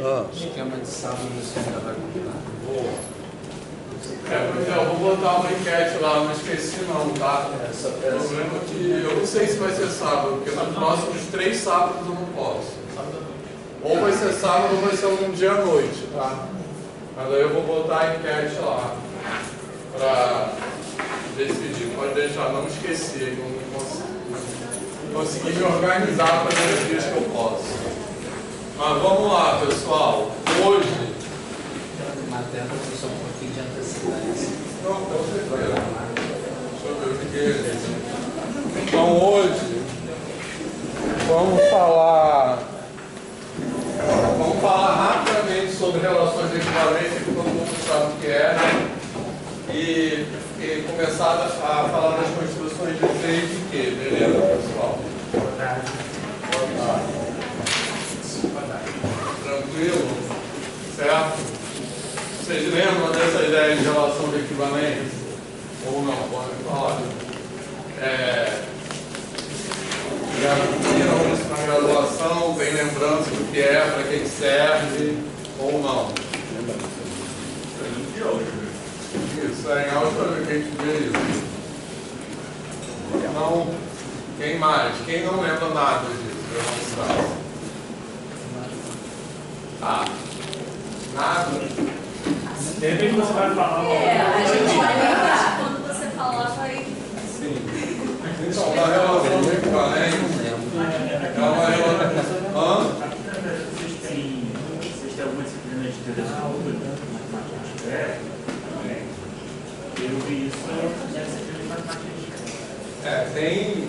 Esquema de sábado você ainda vai combinar. Pois é, eu vou botar uma enquete lá, não esqueci não, tá? O problema é que eu não sei se vai ser sábado, porque nos próximos 3 sábados eu não posso. Ou vai ser sábado ou vai ser um dia à noite, tá? Mas aí eu vou botar a enquete lá para decidir. Pode deixar, não esqueci, não consegui me organizar para os dias que eu posso. Mas vamos lá, pessoal. Hoje. Matéria, só um pouquinho de antecedência. Não, com certeza. Deixa eu ver o que é. Então, hoje, vamos falar rapidamente sobre relações equivalentes, que todo mundo sabe o que é, e começar a falar das construções de C e de Q, beleza, pessoal? Boa tarde. Tranquilo? Certo? Vocês lembram dessa ideia de relação de equivalência? Ou não? Podem falar. Já viram isso na graduação? Tem lembrança do que é, para que serve? Ou não? Isso, em álgebra que a gente vê isso. Então, quem mais? Quem não lembra nada disso? Tá. Nada? De repente você vai falar. A gente vai lembrar. Quando você falar, vai. Sim. Então, na relação de equivalência, é uma relação. Vocês têm alguma disciplina de literatura, matemática discreta? Eu vi isso na disciplina de matemática discreta. Tem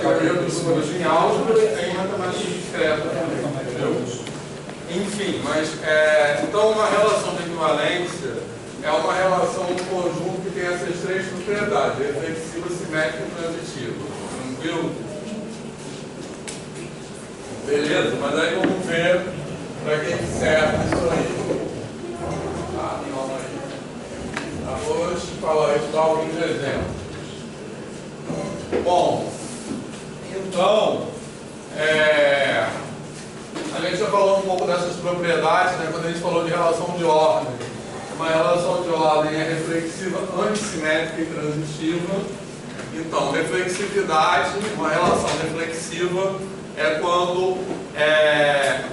teoria dos números em álgebra e tem matemática discreta também, entendeu? Enfim, mas então uma relação de equivalência é uma relação de conjunto que tem essas 3 propriedades: reflexiva, simétrica e transitiva. Tranquilo? Beleza? Mas aí vamos ver para que serve isso aí. Tá, calma aí. Vou te falar, te dar alguns exemplos. Bom, então, a gente já falou um pouco dessas propriedades, né, quando a gente falou de relação de ordem. Uma relação de ordem é reflexiva, antissimétrica e transitiva. Então, reflexividade, uma relação reflexiva é quando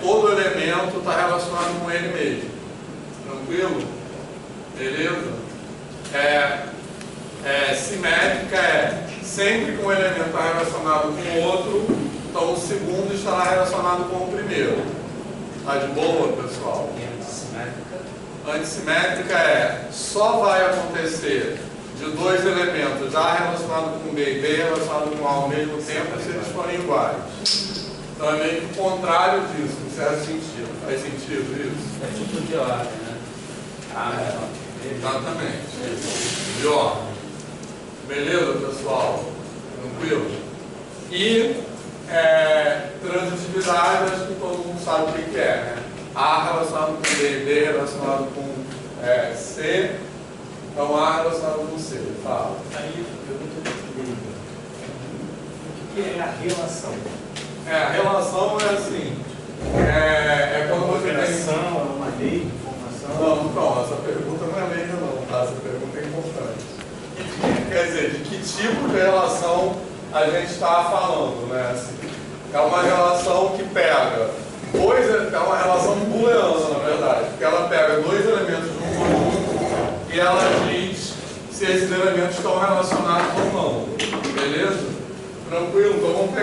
todo elemento está relacionado com ele mesmo. Tranquilo? Beleza? Simétrica é sempre que um elemento está relacionado com o outro, então o segundo estará relacionado com o primeiro. Tá de boa, pessoal? E antissimétrica? Antissimétrica é só vai acontecer de 2 elementos A relacionado com B e B relacionado com A ao mesmo tempo se eles forem iguais. Então é meio que o contrário disso, em certo sentido. Faz sentido isso? É tipo de ordem, né? Exatamente. Isso. De ordem. Beleza, pessoal? Tranquilo? E transitividade, acho que todo mundo sabe o que é, né? A relacionado com B, B relacionado com C, então A relacionado com C. Fala. Aí eu não estou entendendo. O que é a relação? A relação é assim, quando você tem... É uma lei de informação? Não, essa pergunta não é leiga não, tá? Essa pergunta é importante. Quer dizer, de que tipo de relação a gente está falando, né? Assim, é uma relação que pega é uma relação booleana, na verdade, porque ela pega 2 elementos de um conjunto e ela diz se esses elementos estão relacionados ou não. Beleza? Tranquilo? Então vamos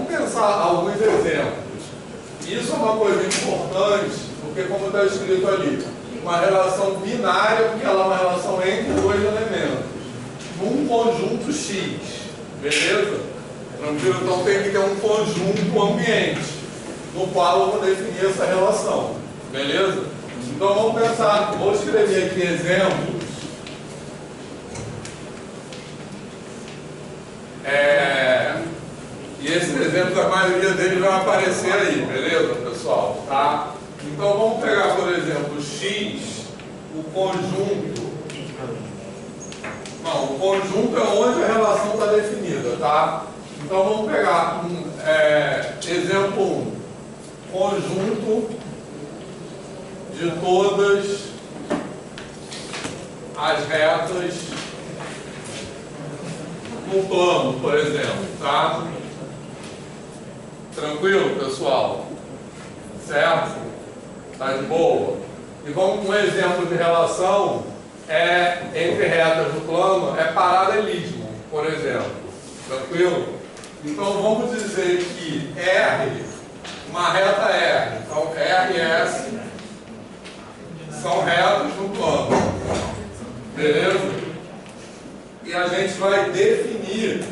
pensar alguns exemplos. Isso é uma coisa importante, porque como está escrito ali, uma relação binária, porque ela é uma relação entre 2 elementos, num conjunto X. Beleza? Tranquilo? Então tem que ter um conjunto ambiente, no qual eu vou definir essa relação. Beleza? Então vamos pensar, vou escrever aqui exemplos. E esses exemplos, a maioria deles vai aparecer aí, beleza, pessoal? Tá? Então vamos pegar, por exemplo, X, o conjunto. Não, o conjunto é onde a relação está definida, tá? Então vamos pegar exemplo 1. Conjunto de todas as retas no plano, por exemplo, tá? Tranquilo, pessoal? Certo? Tá de boa? E vamos com um exemplo de relação entre retas do plano, é paralelismo, por exemplo. Tranquilo? Então vamos dizer que R, uma reta R, então R e S são retas no plano. Beleza? E a gente vai definir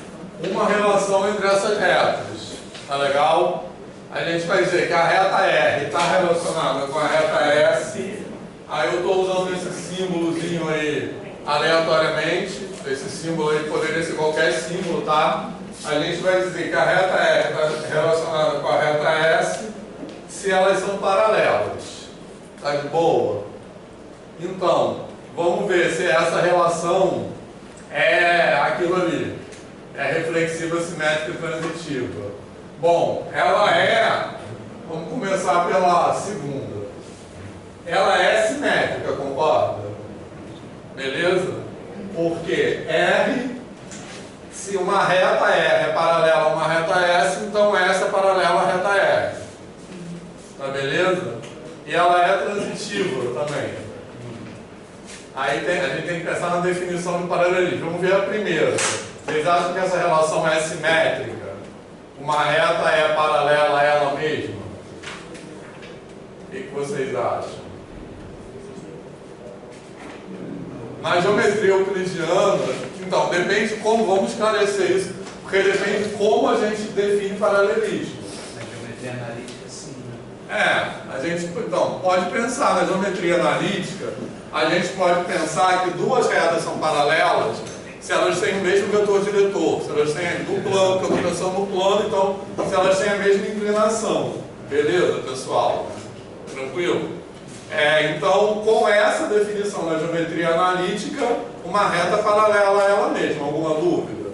uma relação entre essas retas. Tá legal? A gente vai dizer que a reta R está relacionada com a reta S. Aí eu estou usando esse símbolozinho aí aleatoriamente. Esse símbolo aí poderia ser qualquer símbolo, tá? A gente vai dizer que a reta R está relacionada com a reta S se elas são paralelas. Tá de boa? Então, vamos ver se essa relação é aquilo ali. É reflexiva, simétrica e transitiva. Bom, ela é... Vamos começar pela segunda. Ela é simétrica, concorda? Beleza? Porque R, se uma reta R é paralela a uma reta S, então essa é paralela à reta R. Tá beleza? E ela é transitiva também. Aí a gente tem que pensar na definição do paralelismo. Vamos ver a primeira. Vocês acham que essa relação é simétrica? Uma reta é paralela a ela mesma? O que vocês acham? Na geometria euclidiana, então, depende de como, vamos esclarecer isso, porque depende de como a gente define paralelismo. Na geometria analítica, sim, né? A gente, então, pode pensar na geometria analítica, a gente pode pensar que duas retas são paralelas se elas têm o mesmo vetor diretor, se elas têm do plano, que eu estou pensando no plano, então, se elas têm a mesma inclinação. Beleza, pessoal? Tranquilo? Então, com essa definição na geometria analítica, uma reta paralela a ela mesma. Alguma dúvida?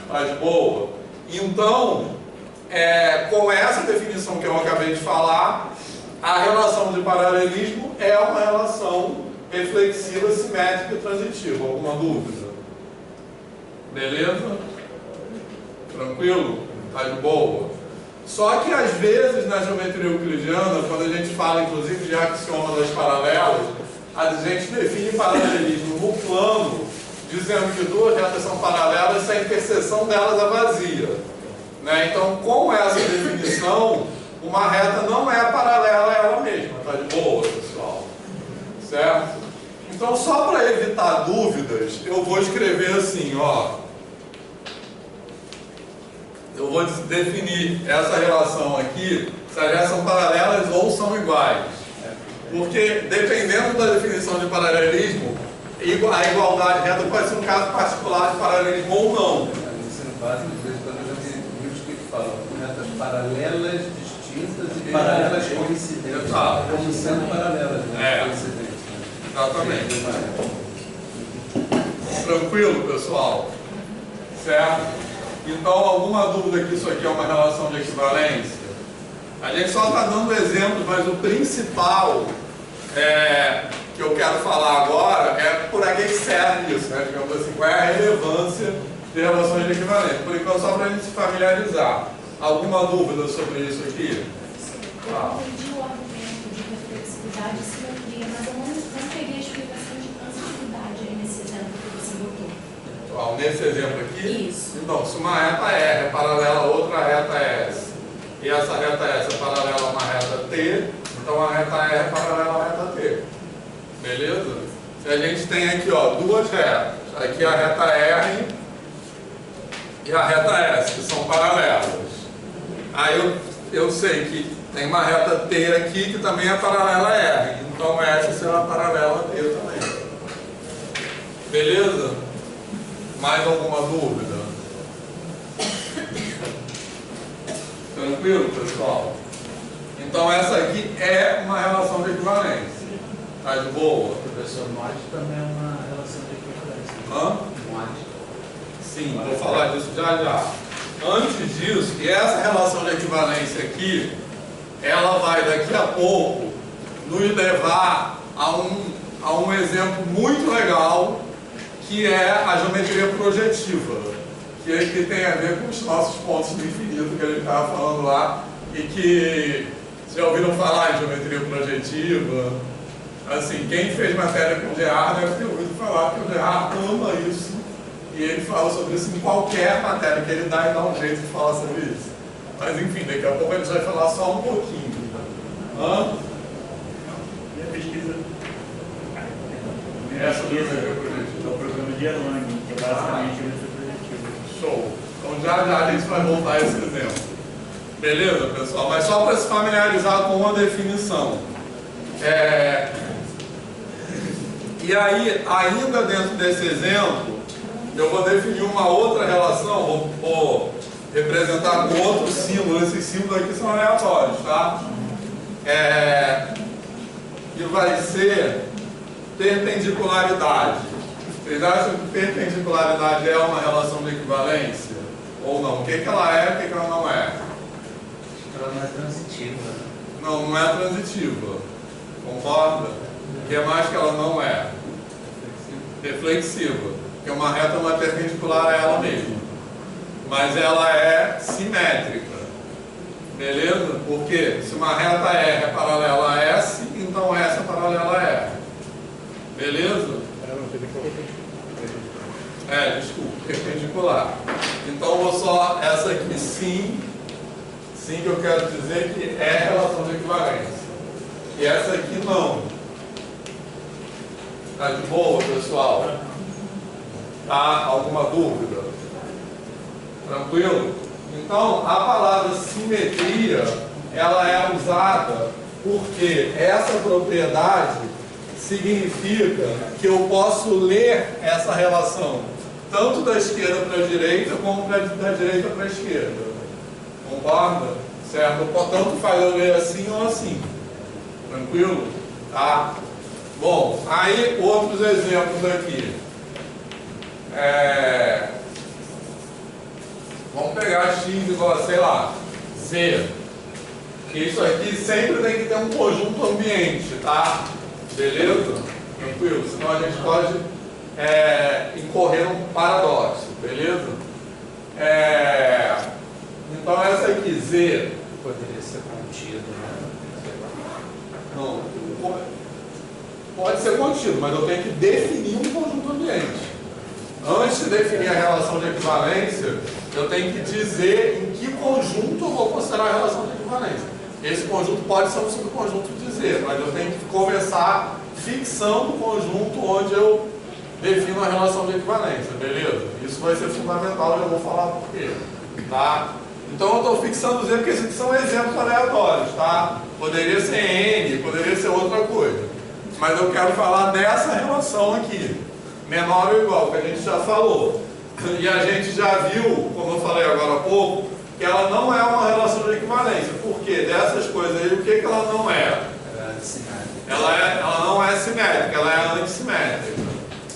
Tá de boa? Então, com essa definição que eu acabei de falar, a relação de paralelismo é uma relação reflexiva, simétrica e transitiva. Alguma dúvida? Beleza? Tranquilo? Tá de boa? Só que às vezes na geometria euclidiana, quando a gente fala inclusive de axioma das paralelas, a gente define paralelismo no plano, dizendo que duas retas são paralelas se a interseção delas é vazia. Né? Então, com essa definição, uma reta não é paralela a ela mesma. Tá de boa, pessoal? Certo? Então, só para evitar dúvidas, eu vou escrever assim, ó. Eu vou definir essa relação aqui, se as retas são paralelas ou são iguais. Porque, dependendo da definição de paralelismo, a igualdade reta pode ser um caso particular de paralelismo ou não. Você não faz, às vezes, quando eu tenho livros que falam retas paralelas distintas e paralelas coincidentes. Exato. Como sendo paralelas, né? Coincidentes. Exatamente. Tranquilo, pessoal? Certo? Então, alguma dúvida que isso aqui é uma relação de equivalência? A gente só está dando exemplos, mas o principal que eu quero falar agora é por que serve isso, né? Digamos assim, qual é a relevância de relações de equivalência. Por enquanto, só para a gente se familiarizar. Alguma dúvida sobre isso aqui? Eu entendi o argumento de reflexividade e simetria, mas eu não peguei a explicação de transitividade aí nesse exemplo que você botou. Nesse exemplo aqui? Isso. Então, se uma reta R é paralela a outra reta S, e essa reta S é paralela a uma reta T, então a reta R é paralela à reta T. Beleza? Se a gente tem aqui, ó, duas retas, aqui a reta R e a reta S, que são paralelas. Aí eu sei que tem uma reta T aqui que também é paralela a R, então essa será paralela a T também. Beleza? Mais alguma dúvida? Tranquilo, pessoal? Então essa aqui é uma relação de equivalência. Tá de boa? O professor mod também é uma relação de equivalência. Mod. Sim, vou falar disso já. Antes disso, e essa relação de equivalência aqui, ela vai daqui a pouco nos levar a um exemplo muito legal, que é a geometria projetiva, que tem a ver com os nossos pontos do infinito que a gente estava falando lá, e que vocês já ouviram falar em geometria projetiva. Assim, quem fez matéria com o Gerard deve ter ouvido falar, que o Gerard ama isso, e ele fala sobre isso em qualquer matéria que ele dá, e dá um jeito de falar sobre isso. Mas enfim, daqui a pouco a gente vai falar só um pouquinho. E a pesquisa? Essa é o programa de Erlang, que é basicamente geometria projetiva. Show! Então já a gente vai voltar a esse exemplo. Beleza, pessoal? Mas só para se familiarizar com a definição. E aí, ainda dentro desse exemplo, eu vou definir uma outra relação, vou representar com outro símbolo. Esses símbolos aqui são aleatórios, tá? Que vai ser perpendicularidade. Vocês acham que perpendicularidade é uma relação de equivalência? Ou não? O que ela é e o que ela não é? Ela não é transitiva. Não, não é transitiva. Concorda? O que mais que ela não é? Reflexiva. Porque uma reta não é perpendicular a ela mesma. Mas ela é simétrica. Beleza? Porque se uma reta R é paralela a S, então S é paralela a R. Beleza? Desculpa, perpendicular. Então vou só essa aqui sim. Sim, que eu quero dizer que é relação de equivalência. E essa aqui não. Tá de boa, pessoal? Tá? Alguma dúvida? Tranquilo? Então, a palavra simetria, ela é usada porque essa propriedade significa que eu posso ler essa relação tanto da esquerda para a direita como da direita para a esquerda. Concorda? Certo? Tanto faz eu ler assim ou assim. Tranquilo? Tá? Bom, aí outros exemplos aqui. Vamos pegar x igual a, sei lá, z. Isso aqui sempre tem que ter um conjunto ambiente, tá? Beleza? Tranquilo? Senão a gente pode incorrer num paradoxo, beleza? Então essa aqui, z. Poderia ser contido, né? Não, pode ser contido, mas eu tenho que definir um conjunto ambiente. Antes de definir a relação de equivalência, eu tenho que dizer em que conjunto eu vou considerar a relação de equivalência. Esse conjunto pode ser um subconjunto de Z, mas eu tenho que começar fixando o conjunto onde eu defino a relação de equivalência, beleza? Isso vai ser fundamental e eu vou falar por quê, tá? Então eu estou fixando Z porque esses são exemplos aleatórios, tá? Poderia ser N, poderia ser outra coisa. Mas eu quero falar dessa relação aqui, menor ou igual, que a gente já falou. E a gente já viu, como eu falei agora há pouco, que ela não é uma relação de equivalência. Por quê? Dessas coisas aí, o que ela não é? Ela é assimétrica. Ela não é simétrica, ela é antissimétrica.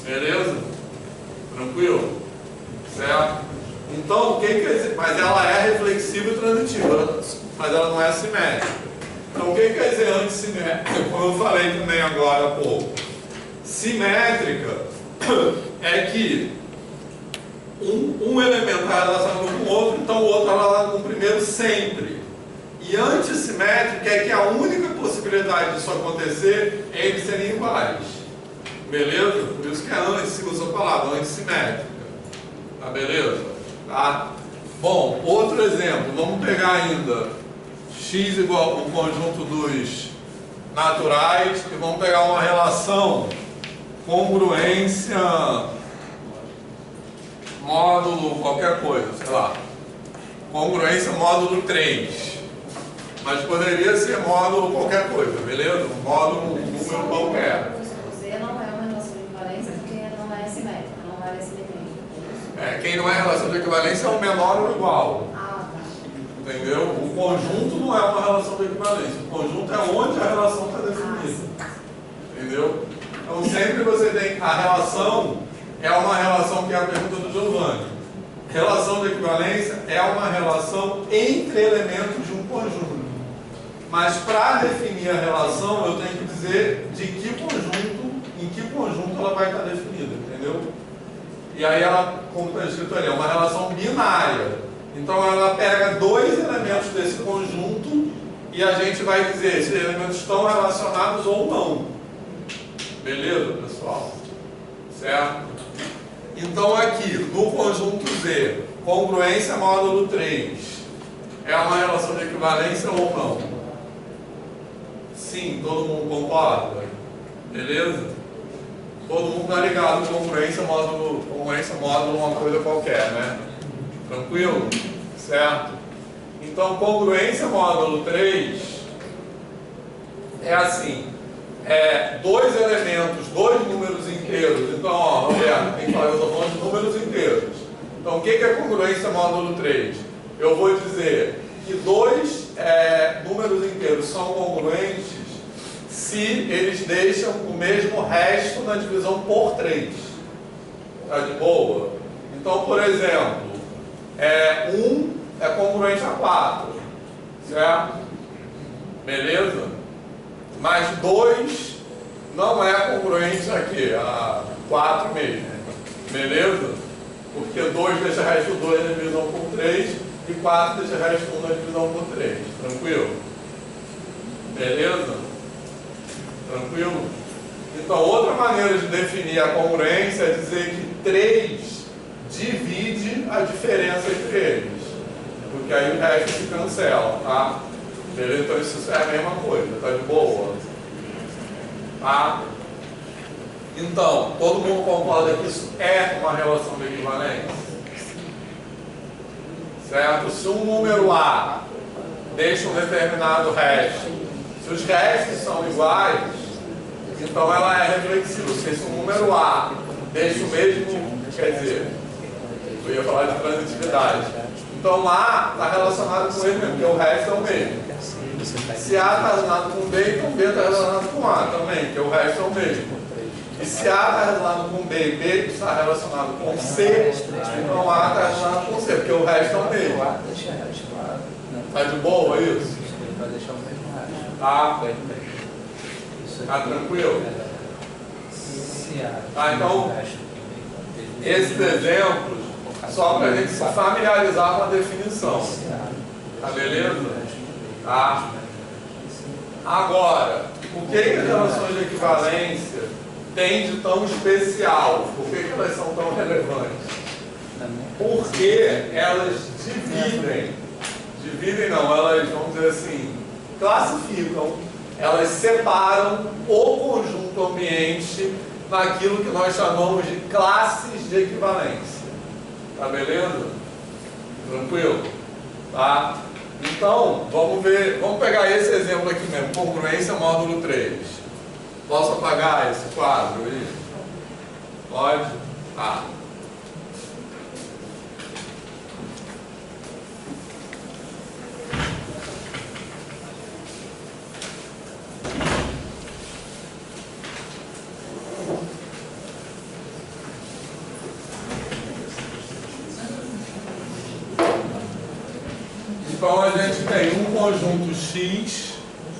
Beleza? Tranquilo? Certo? Então, o que quer dizer? Mas ela é reflexiva e transitiva, mas ela não é simétrica. Então, o que quer dizer antissimétrica? Como eu falei também agora há pouco. Simétrica é que um elemento está relacionado com o outro, então o outro está relacionado com o primeiro sempre. E antissimétrica é que a única possibilidade disso acontecer é eles serem iguais. Beleza? Por isso que é anti, usa a palavra, antissimétrica. Tá beleza? Tá? Bom, outro exemplo, vamos pegar ainda x igual ao conjunto dos naturais e vamos pegar uma relação congruência módulo qualquer coisa, sei lá, congruência módulo 3, mas poderia ser módulo qualquer coisa, beleza? Módulo um número qualquer. Z não é uma relação de equivalência porque não é simétrica, não vale a simetria. Quem não é relação de equivalência é o menor ou igual. Ah, tá. Entendeu? O conjunto não é uma relação de equivalência, o conjunto é onde a relação está definida. Entendeu? Então sempre você tem a relação, é uma relação que é a pergunta do Giovanni. Relação de equivalência é uma relação entre elementos de um conjunto. Mas para definir a relação, eu tenho que dizer de que conjunto, em que conjunto ela vai estar definida, entendeu? E aí ela, como está escrito ali, é uma relação binária. Então ela pega dois elementos desse conjunto e a gente vai dizer se os elementos estão relacionados ou não. Beleza, pessoal? Certo? Então aqui, no conjunto Z, congruência módulo 3, é uma relação de equivalência ou não? Sim, todo mundo concorda? Beleza? Todo mundo está ligado com congruência módulo, uma coisa qualquer, né? Tranquilo? Certo? Então, congruência módulo 3 é assim, dois elementos, dois números inteiros. Então, ó, Roberto, tem que falar, eu estou falando de números inteiros. Então, o que é congruência módulo 3? Eu vou dizer que dois números inteiros são congruentes se eles deixam o mesmo resto na divisão por 3. Tá de boa? Então, por exemplo, 1 é congruente a 4, certo? Beleza? Mas 2 não é congruente aqui, a 4 mesmo. Beleza? Porque 2 deixa o resto 2 na divisão por 3 e 4 deixa o resto 1 na divisão por 3. Tranquilo? Beleza? Tranquilo? Então, outra maneira de definir a congruência é dizer que 3 divide a diferença entre eles. Porque aí o resto se cancela, tá? Beleza? Então isso é a mesma coisa, tá de boa? Tá? Então, todo mundo concorda que isso é uma relação de equivalência? Certo? Se um número A deixa um determinado resto, se os restos são iguais, então ela é reflexiva. Se esse número A deixa o mesmo, quer dizer, eu ia falar de transitividade. Então A está relacionado com ele mesmo, porque o resto é o mesmo. Se A está relacionado com B, então B está relacionado com A também, porque o resto é o mesmo. E se A está relacionado com B e B está relacionado com C, então A está relacionado com C, porque o resto é o mesmo. Está de boa isso? Tá? Tá tranquilo? Tá, então, esses exemplos, só para a gente se familiarizar com a definição. Tá beleza? Tá? Agora, o que as relações de equivalência têm de tão especial? Por que elas são tão relevantes? Porque elas dividem não, elas, vamos dizer assim, classificam, elas separam o conjunto ambiente naquilo que nós chamamos de classes de equivalência. Tá beleza? Tranquilo? Tá? Então, vamos ver, vamos pegar esse exemplo aqui mesmo, congruência módulo 3. Posso apagar esse quadro aí? Pode? Tá. Então a gente tem um conjunto X,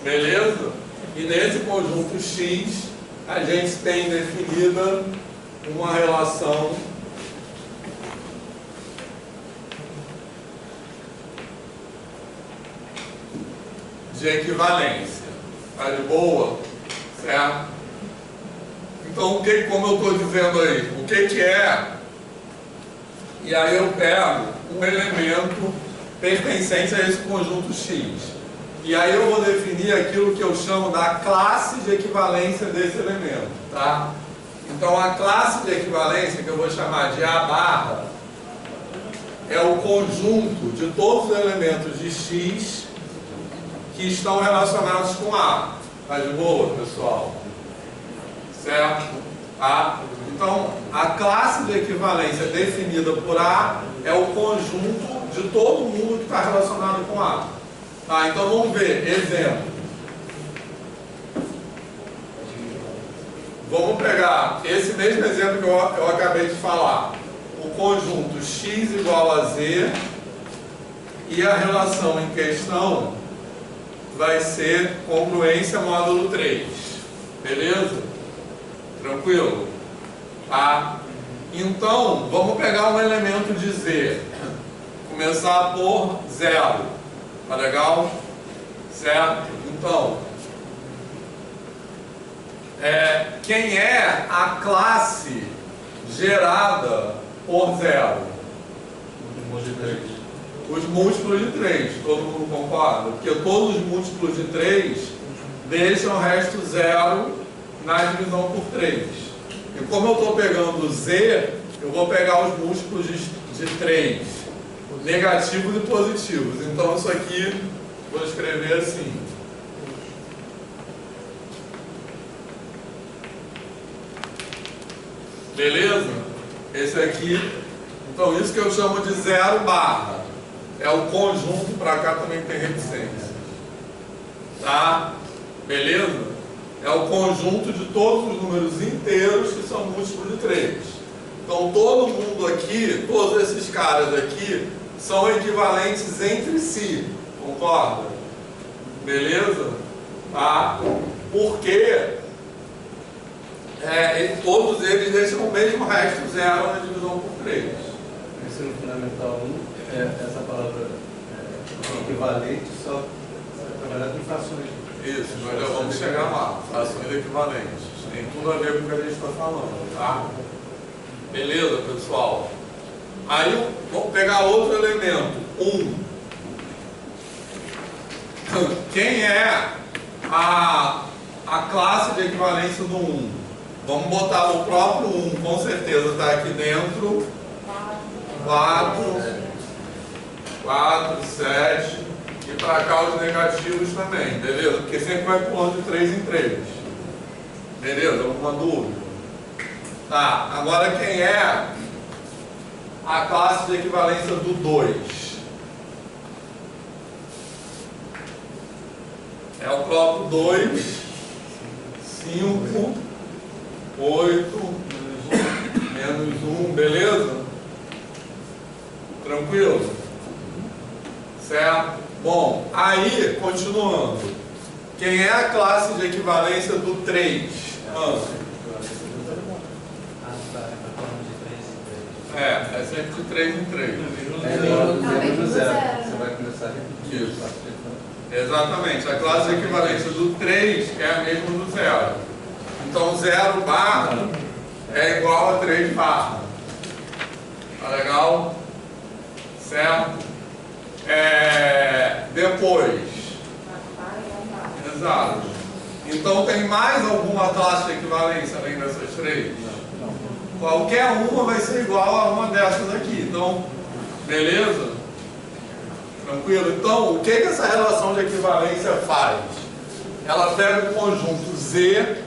beleza? E nesse conjunto X a gente tem definida uma relação de equivalência. Tá de boa? Certo? Então, como eu estou dizendo aí, o que é? E aí eu pego um elemento pertencente a esse conjunto X. E aí eu vou definir aquilo que eu chamo da classe de equivalência desse elemento. Tá? Então a classe de equivalência, que eu vou chamar de A barra, é o conjunto de todos os elementos de X que estão relacionados com A. Tá de boa, pessoal? Certo? Tá? Então, a classe de equivalência definida por A é o conjunto de todo mundo que está relacionado com A. Tá? Então, vamos ver. Exemplo. Vamos pegar esse mesmo exemplo que eu acabei de falar. O conjunto X igual a Z e a relação em questão vai ser congruência módulo 3. Beleza? Tranquilo? Tá? Então, vamos pegar um elemento de Z. Começar por 0. Tá legal? Certo? Então, quem é a classe gerada por 0? Os múltiplos de 3. Todo mundo concorda? Porque todos os múltiplos de 3 deixam o resto 0 na divisão por 3. E como eu estou pegando Z, eu vou pegar os múltiplos de 3, negativos e positivos. Então isso aqui, vou escrever assim. Beleza? Esse aqui, então isso que eu chamo de 0 barra. É o conjunto, para cá também tem reticência. Tá? Beleza? É o conjunto de todos os números inteiros que são múltiplos de 3. Então todo mundo aqui, todos esses caras aqui, são equivalentes entre si. Concorda? Beleza? Tá? Porque todos eles deixam o mesmo resto 0 na divisão por 3. Ensino fundamental 1, essa palavra equivalente só trabalhar com frações. Isso, nós já vamos chegar lá. Frações equivalentes. Tem tudo a ver com o que a gente está falando, tá? Beleza, pessoal? Aí, vamos pegar outro elemento. 1. Quem é a classe de equivalência do 1? Vamos botar o próprio 1, com certeza está aqui dentro. 4, 7, e para cá os negativos também, beleza? Porque sempre vai pulando de 3 em 3. Beleza? Alguma dúvida? Tá, agora quem é a classe de equivalência do 2? É o próprio 2, 5, 8, menos 1, beleza? Tranquilo? Certo? Bom, aí, continuando. Quem é a classe de equivalência do 3? É sempre de 3 em 3. Menos 0. Você vai começar a repetir. Isso. Exatamente. A classe de equivalência do 3 é a mesma do 0. Então 0 barra é igual a 3 barra. Tá legal? Certo? Depois. Exato. Então tem mais alguma classe de equivalência além dessas 3? Qualquer uma vai ser igual a uma dessas aqui. Então, beleza? Tranquilo? Então, o que essa relação de equivalência faz? Ela pega o conjunto Z,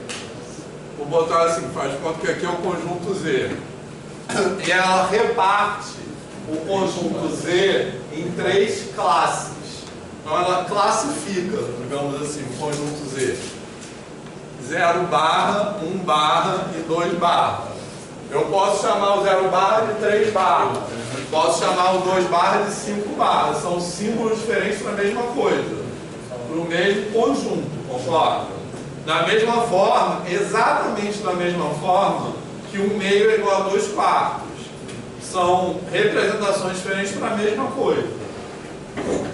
vou botar assim, faz de conta que aqui é o conjunto Z, e ela reparte o conjunto Z em 3 classes. Então ela classifica, digamos assim, o conjunto Z. 0 barra, 1 barra e 2 barra. Eu posso chamar o 0 barra de 3 barra. Posso chamar o 2 barra de 5 barra. São símbolos diferentes para a mesma coisa, para o mesmo conjunto, concorda? Da mesma forma, exatamente da mesma forma que 1/2 é igual a 2 quartos. São representações diferentes para a mesma coisa.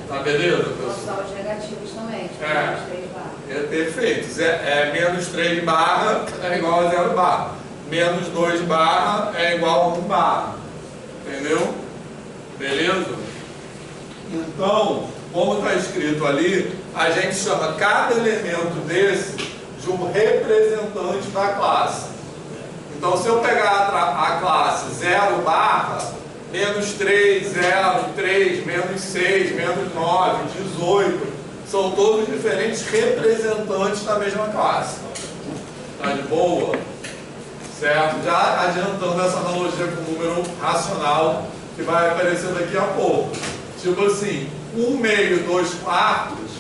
Tá beleza, pessoal? Posso usar os negativos também, tipo É. menos 3 barra. Perfeito. Menos 3 barra é igual a 0 barra. Menos 2 barra é igual a 1 barra. Entendeu? Beleza? Então, como está escrito ali, a gente chama cada elemento desse de um representante da classe. Então, se eu pegar a classe 0 barra, menos 3, 0, 3, menos 6, menos 9, 18, são todos diferentes representantes da mesma classe. Tá de boa? Certo? Já adiantando essa analogia com o número racional que vai aparecer daqui a pouco. Tipo assim, 1/2 e 2 quartos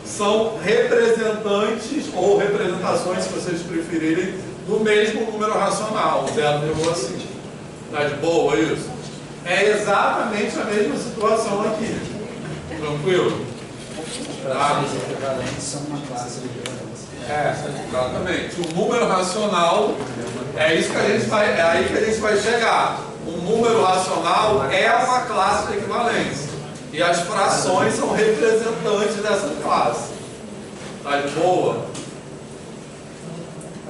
são representantes ou representações, se vocês preferirem, do mesmo número racional, 0,5. Tá de boa isso? É exatamente a mesma situação aqui. Tranquilo? Frações equivalentes são uma classe de equivalência. Exatamente. O número racional é isso que a gente vai, é aí que a gente vai chegar. O número racional é uma classe de equivalência. E as frações são representantes dessa classe. Tá de boa?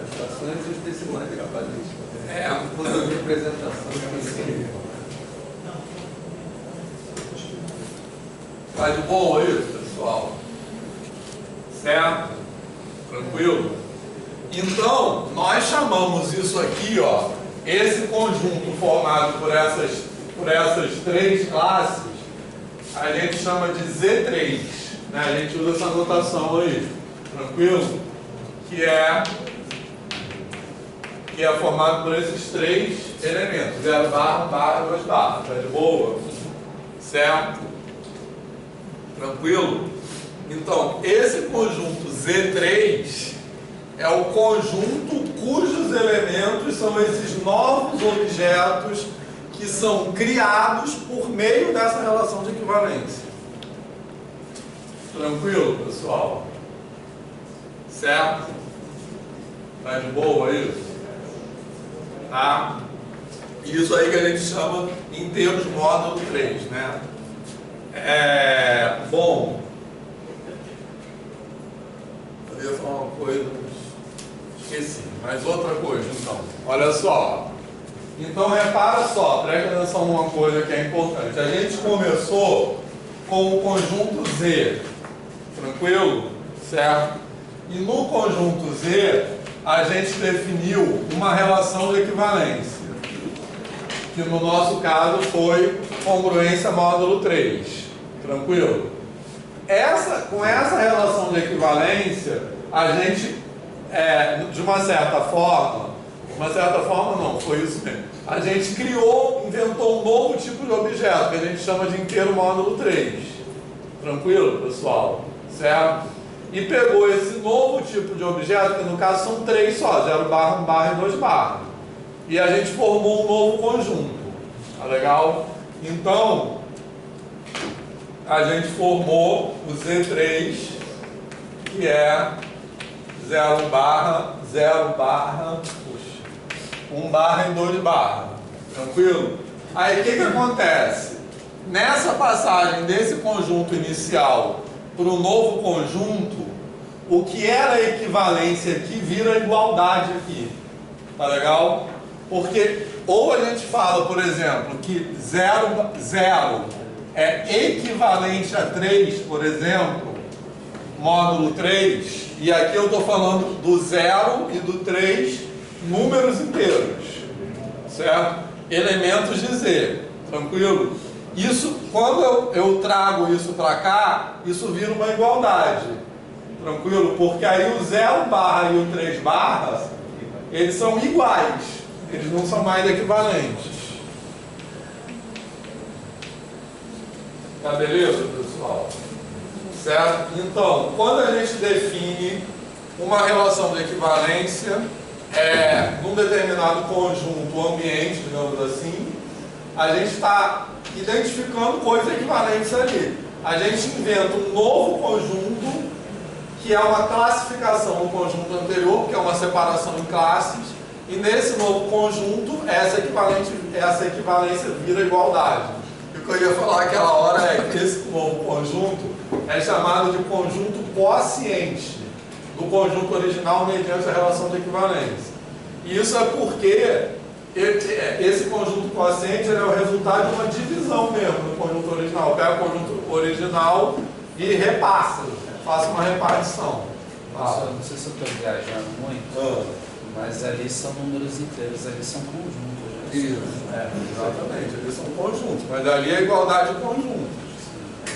As frações e os decimais equivalentes. É. Uma representação. Tá de boa isso, pessoal? Certo? Tranquilo? Então, nós chamamos isso aqui, ó, esse conjunto formado por essas três classes, a gente chama de Z3, né? A gente usa essa notação aí, tranquilo? Que é formado por esses três elementos, 0 barra, 1 barra, 2 barra, tá de boa? Certo? Tranquilo? Então, esse conjunto Z3 é o conjunto cujos elementos são esses novos objetos que são criados por meio dessa relação de equivalência. Tranquilo, pessoal? Certo? Tá de boa isso? Tá? Isso aí que a gente chama em termos módulo 3, né? Bom, eu ia falar uma coisa, esqueci, mas outra coisa então. Olha só. Então repara só, presta atenção numa coisa que é importante. A gente começou com o conjunto Z, tranquilo? Certo? E no conjunto Z, a gente definiu uma relação de equivalência, que no nosso caso foi congruência módulo 3. Tranquilo? Com essa relação de equivalência, a gente, de uma certa forma não, foi isso mesmo. A gente inventou um novo tipo de objeto, que a gente chama de inteiro módulo 3. Tranquilo, pessoal? Certo? E pegou esse novo tipo de objeto, que no caso são 3 só, 0 barra, 1 barra e 2 barra. E a gente formou um novo conjunto. Tá legal? Então, a gente formou o Z3, que é 0 barra, 0 barra, 1 barra e 2 barra. Tranquilo? Aí o que acontece? Nessa passagem desse conjunto inicial para o novo conjunto, o que era equivalência aqui vira igualdade aqui. Tá legal? Porque ou a gente fala, por exemplo, que 0 é equivalente a 3, por exemplo, módulo 3, e aqui eu estou falando do 0 e do 3, números inteiros, certo? Elementos de Z, tranquilo? Isso, quando eu trago isso para cá, isso vira uma igualdade, tranquilo? Porque aí o 0 barra e o 3 barra, eles são iguais, eles não são mais equivalentes. Tá beleza, pessoal? Certo? Então, quando a gente define uma relação de equivalência num determinado conjunto ambiente, digamos assim, a gente está identificando coisas equivalentes ali. A gente inventa um novo conjunto, que é uma classificação do conjunto anterior, que é uma separação em classes, e nesse novo conjunto, essa equivalência vira igualdade. E o que eu ia falar aquela hora é que esse novo conjunto é chamado de conjunto quociente do conjunto original mediante a relação de equivalência. E isso é porque esse conjunto quociente é o resultado de uma divisão mesmo do conjunto original. Pega o conjunto original e repassa, faça uma repartição. Não sei se eu estou viajando muito, mas ali são números inteiros, ali são conjuntos. Isso, exatamente, ali são conjuntos, mas ali é igualdade de conjuntos.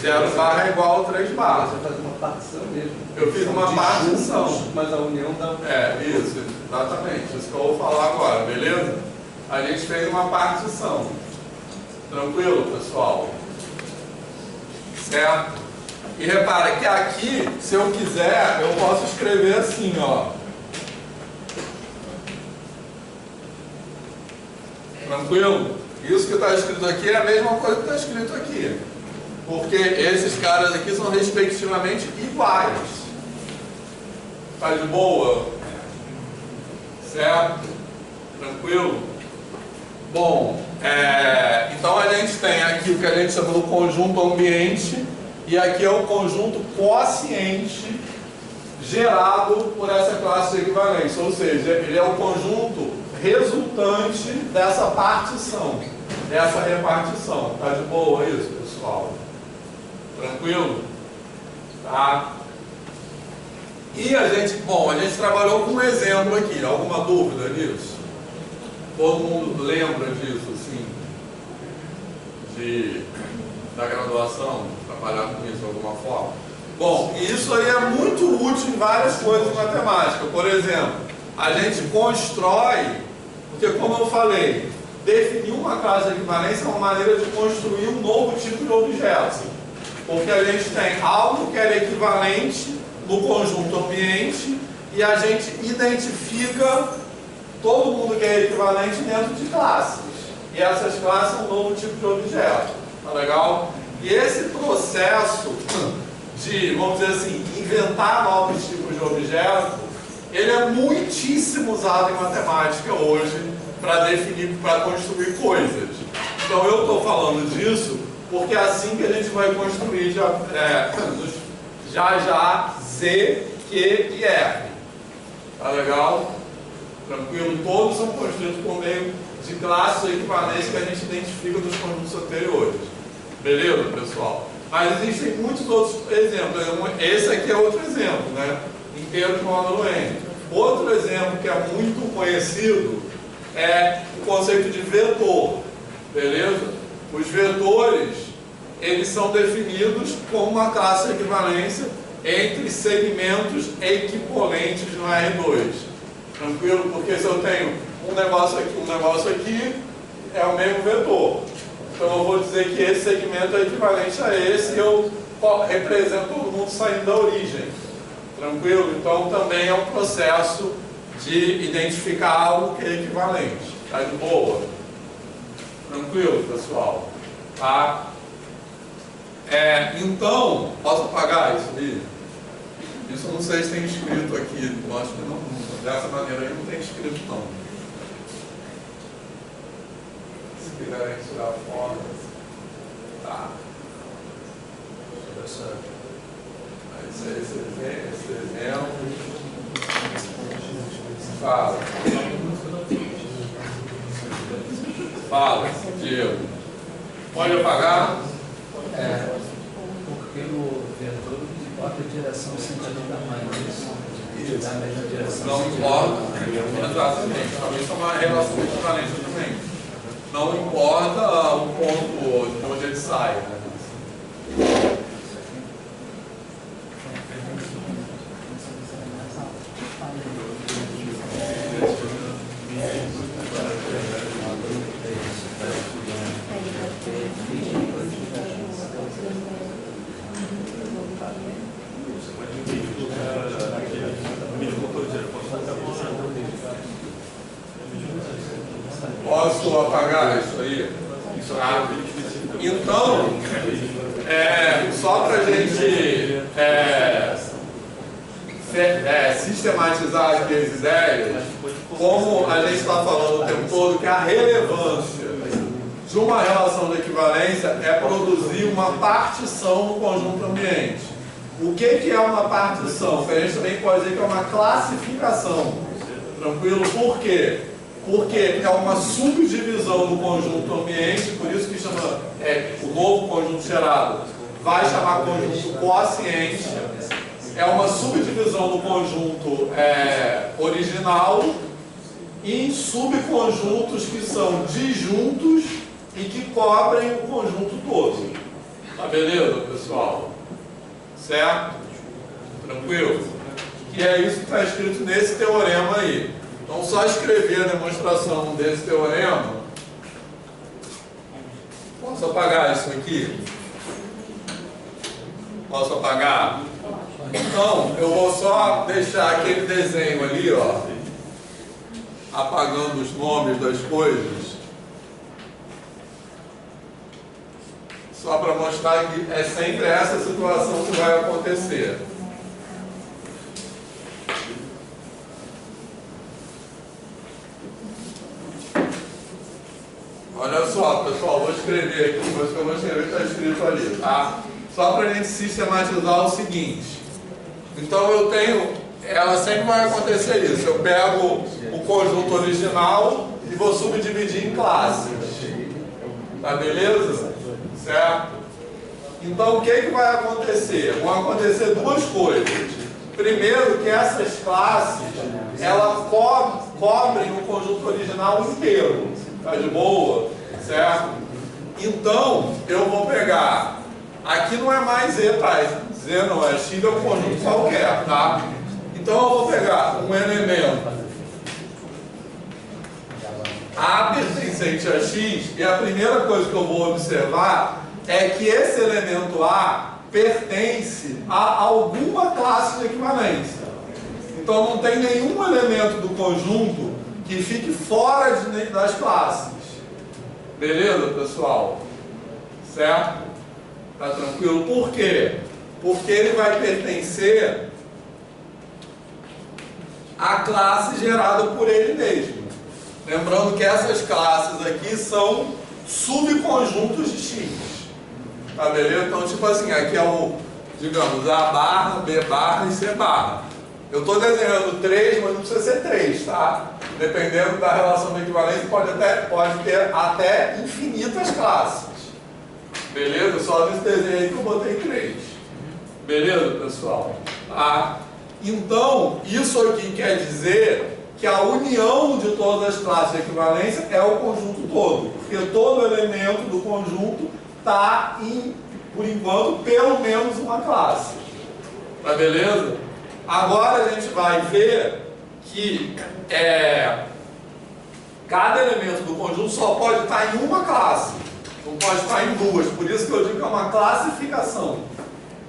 0 barra é igual a 3 barras. Você faz uma partição mesmo. Eu fiz uma partição. Juntos, mas a união dá... Isso, exatamente. Isso que eu vou falar agora, beleza? A gente fez uma partição. Tranquilo, pessoal? Certo? E repara que aqui, se eu quiser, eu posso escrever assim, ó. Tranquilo? Isso que está escrito aqui é a mesma coisa que está escrito aqui. Porque esses caras aqui são respectivamente iguais. Tá de boa? Certo? Tranquilo? Bom, então a gente tem aqui o que a gente chama do conjunto ambiente, e aqui é o conjunto quociente gerado por essa classe de equivalência, ou seja, ele é o conjunto resultante dessa partição, dessa repartição. Tá de boa isso, pessoal? Tranquilo? Tá? E a gente trabalhou com um exemplo aqui. Alguma dúvida nisso? Todo mundo lembra disso, assim? Da graduação? Trabalhar com isso de alguma forma? Bom, isso aí é muito útil em várias coisas de matemática. Por exemplo, a gente constrói, porque como eu falei, definir uma classe de equivalência é uma maneira de construir um novo tipo de objeto. Porque a gente tem algo que é equivalente no conjunto ambiente e a gente identifica todo mundo que é equivalente dentro de classes. E essas classes são um novo tipo de objeto. Tá legal? E esse processo de, vamos dizer assim, inventar novos tipos de objeto, ele é muitíssimo usado em matemática hoje para definir, para construir coisas. Então eu estou falando disso porque é assim que a gente vai construir já Z, Q e R. Tá legal? Tranquilo? Todos são construídos por meio de classes equivalentes que a gente identifica dos conjuntos anteriores. Beleza, pessoal? Mas existem muitos outros exemplos. Esse aqui é outro exemplo, né? Inteiro de módulo N. Outro exemplo que é muito conhecido é o conceito de vetor. Beleza? Os vetores, eles são definidos como uma classe de equivalência entre segmentos equipolentes no R2. Tranquilo? Porque se eu tenho um negócio aqui, é o mesmo vetor. Então eu vou dizer que esse segmento é equivalente a esse e eu represento todo mundo saindo da origem. Tranquilo? Então também é um processo de identificar algo que é equivalente. Tá de boa? Tranquilo, pessoal? Tá? Então, posso apagar isso ali? Isso eu não sei se tem escrito aqui. Eu acho que não, dessa maneira aí não tem escrito não. Se quiserem tirar foto. Tá. Esse exemplo. Fala. Fala, Diego. Pode apagar? Porque o vetor importa a direção sentido da mãe. Da mesma direção. Não importa. Exatamente. Também isso é uma relação equivalente também. Não importa o ponto de onde ele sai. Né? Posso apagar isso aí? Então, só para a gente sistematizar aqui as ideias, como a gente está falando o tempo todo que a relevância de uma relação de equivalência é produzir uma partição no conjunto ambiente. O que é uma partição? Que a gente também pode dizer que é uma classificação. Tranquilo? Por quê? Porque é uma subdivisão do conjunto ambiente, por isso que chama o novo conjunto gerado, vai chamar conjunto quociente. É uma subdivisão do conjunto original em subconjuntos que são disjuntos e que cobrem o conjunto todo. Tá beleza, pessoal? Certo? Tranquilo? E é isso que está escrito nesse teorema aí. Então, só escrever a demonstração desse teorema. Posso apagar isso aqui? Posso apagar? Então, eu vou só deixar aquele desenho ali, ó, apagando os nomes das coisas. Só para mostrar que é sempre essa situação que vai acontecer. Olha só, pessoal, vou escrever aqui, mas que eu vou escrever está escrito ali, tá? Só para a gente sistematizar o seguinte. Então eu tenho, ela sempre vai acontecer isso. Eu pego o conjunto original e vou subdividir em classes. Tá beleza? Certo? Então o que vai acontecer? Vão acontecer duas coisas. Primeiro, que essas classes, elas cobrem o conjunto original inteiro. Tá de boa? Certo? Então, eu vou pegar, aqui não é mais Z, tá? Z não é X, é um conjunto qualquer, tá? Então eu vou pegar um elemento A pertencente a X, e a primeira coisa que eu vou observar é que esse elemento A pertence a alguma classe de equivalência. Então não tem nenhum elemento do conjunto que fique fora das classes. Beleza, pessoal? Certo? Tá tranquilo? Por quê? Porque ele vai pertencer à classe gerada por ele mesmo. Lembrando que essas classes aqui são subconjuntos de X. Tá beleza? Então, tipo assim, aqui é o, digamos, A barra, B barra e C barra. Eu estou desenhando 3, mas não precisa ser 3, tá? Dependendo da relação de equivalência, pode ter até infinitas classes. Beleza? Só nesse desenho aí que eu botei 3. Beleza, pessoal? Tá? Então, isso aqui quer dizer que a união de todas as classes de equivalência é o conjunto todo. Porque todo elemento do conjunto está em, por enquanto, pelo menos uma classe. Tá beleza? Agora a gente vai ver que cada elemento do conjunto só pode estar em uma classe. Não pode estar em duas. Por isso que eu digo que é uma classificação.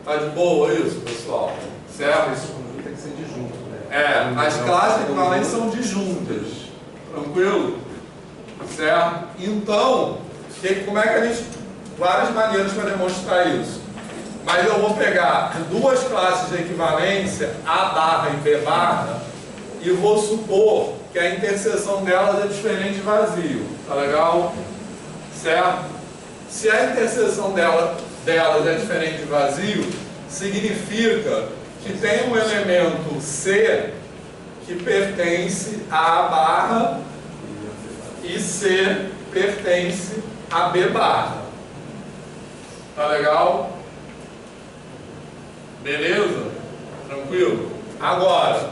Tá de boa isso, pessoal? Certo? Esse conjunto tem que ser de junto, né? As classes equivalentes são disjuntas. Tranquilo? Certo? Então, como é que a gente... Várias maneiras para demonstrar isso. Mas eu vou pegar duas classes de equivalência, A barra e B barra, e vou supor que a interseção delas é diferente de vazio. Tá legal? Certo? Se a interseção delas é diferente de vazio, significa que tem um elemento C que pertence a A barra e C pertence a B barra. Tá legal? Beleza? Tranquilo? Agora,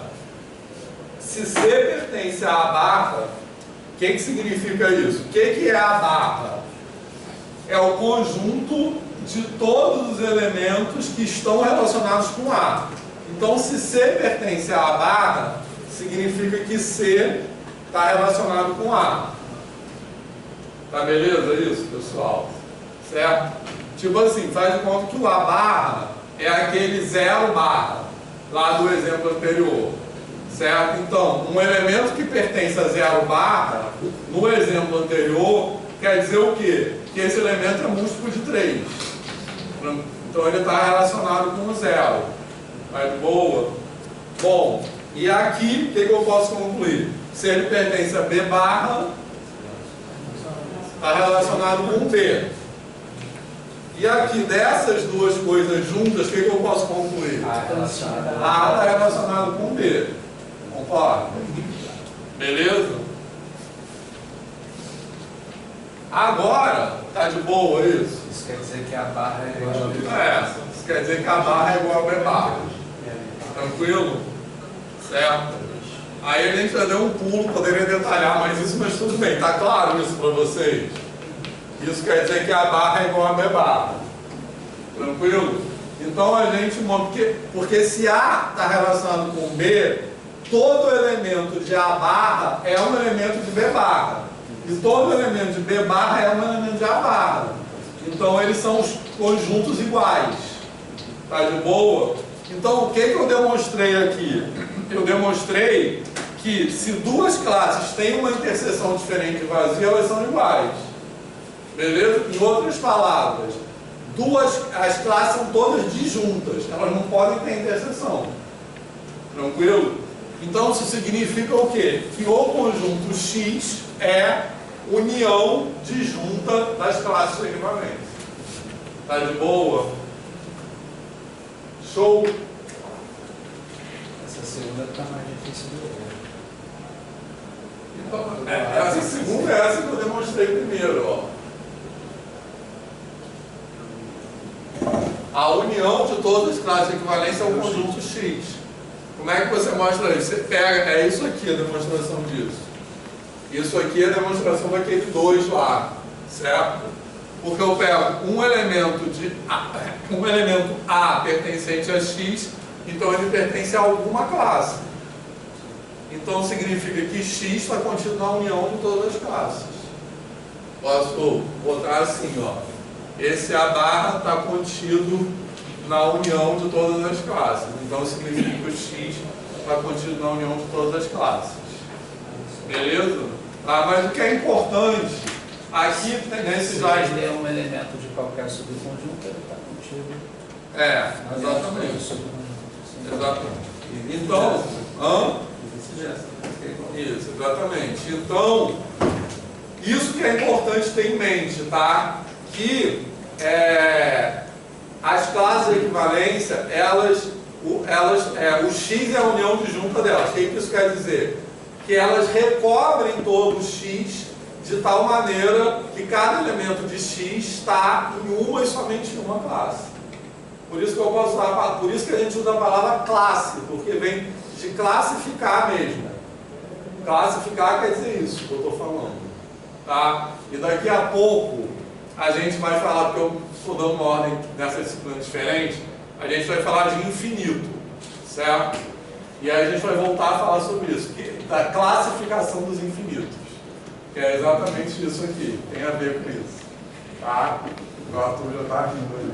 se C pertence a A barra, o que significa isso? O que é A barra? É o conjunto de todos os elementos que estão relacionados com A. Então, se C pertence a A barra, significa que C está relacionado com A. Tá beleza isso, pessoal? Certo? Tipo assim, faz de conta que o A barra é aquele 0 barra, lá do exemplo anterior. Certo? Então, um elemento que pertence a 0 barra, no exemplo anterior, quer dizer o quê? Que esse elemento é múltiplo de 3. Então ele está relacionado com o 0. Tá de boa? Bom, e aqui, o que eu posso concluir? Se ele pertence a B barra, está relacionado com B. E aqui, dessas duas coisas juntas, o que eu posso concluir? A está relacionado com B. Concorda? Beleza? Agora, tá de boa isso? Isso quer dizer que a barra é igual a B. Isso quer dizer que a barra é igual a B barra. Tranquilo? Certo? Aí a gente já deu um pulo, poderia detalhar mais isso, mas tudo bem. Tá claro isso para vocês? Isso quer dizer que a barra é igual a B barra. Tranquilo? Então a gente monta, porque se A está relacionado com B, todo elemento de A barra é um elemento de B barra. E todo elemento de B barra é um elemento de A barra. Então eles são os conjuntos iguais. Tá de boa? Então o que eu demonstrei aqui? Eu demonstrei que se duas classes têm uma interseção diferente de vazio, elas são iguais. Beleza? Em outras palavras, as classes são todas disjuntas, elas não podem ter interseção. Tranquilo? Então isso significa o quê? Que o conjunto X é união disjunta das classes equivalentes. Tá de boa? Show? Essa segunda está mais difícil do que então, essa segunda é essa que eu demonstrei primeiro, ó. A união de todas as classes de equivalência é o conjunto X. Como é que você mostra isso? Você pega, é isso aqui a demonstração disso. Isso aqui é a demonstração daquele 2 lá, certo? Porque eu pego um elemento A pertencente a X, então ele pertence a alguma classe. Então significa que X está contido na união de todas as classes. Posso botar assim, ó. Esse A barra está contido na união de todas as classes. Então significa que o X está contido na união de todas as classes. Beleza? Ah, mas o que é importante, aqui nesse slide... Se ele é um elemento de qualquer subconjunto, ele está contido. Exatamente. Exatamente. Então, isso, exatamente. Então, isso que é importante ter em mente, tá? Que as classes de equivalência, o X é a união disjunta delas. O que isso quer dizer? Que elas recobrem todo o X de tal maneira que cada elemento de X está em uma e somente em uma classe. Por isso que eu posso usar, por isso que a gente usa a palavra classe, porque vem de classificar mesmo. Classificar quer dizer isso que eu estou falando. Tá? E daqui a pouco a gente vai falar, porque eu estou dando uma ordem nessas disciplinas diferentes, a gente vai falar de infinito, certo? E aí a gente vai voltar a falar sobre isso, da classificação dos infinitos, que é exatamente isso aqui, tem a ver com isso. Tá? O Arthur já está rindo aí.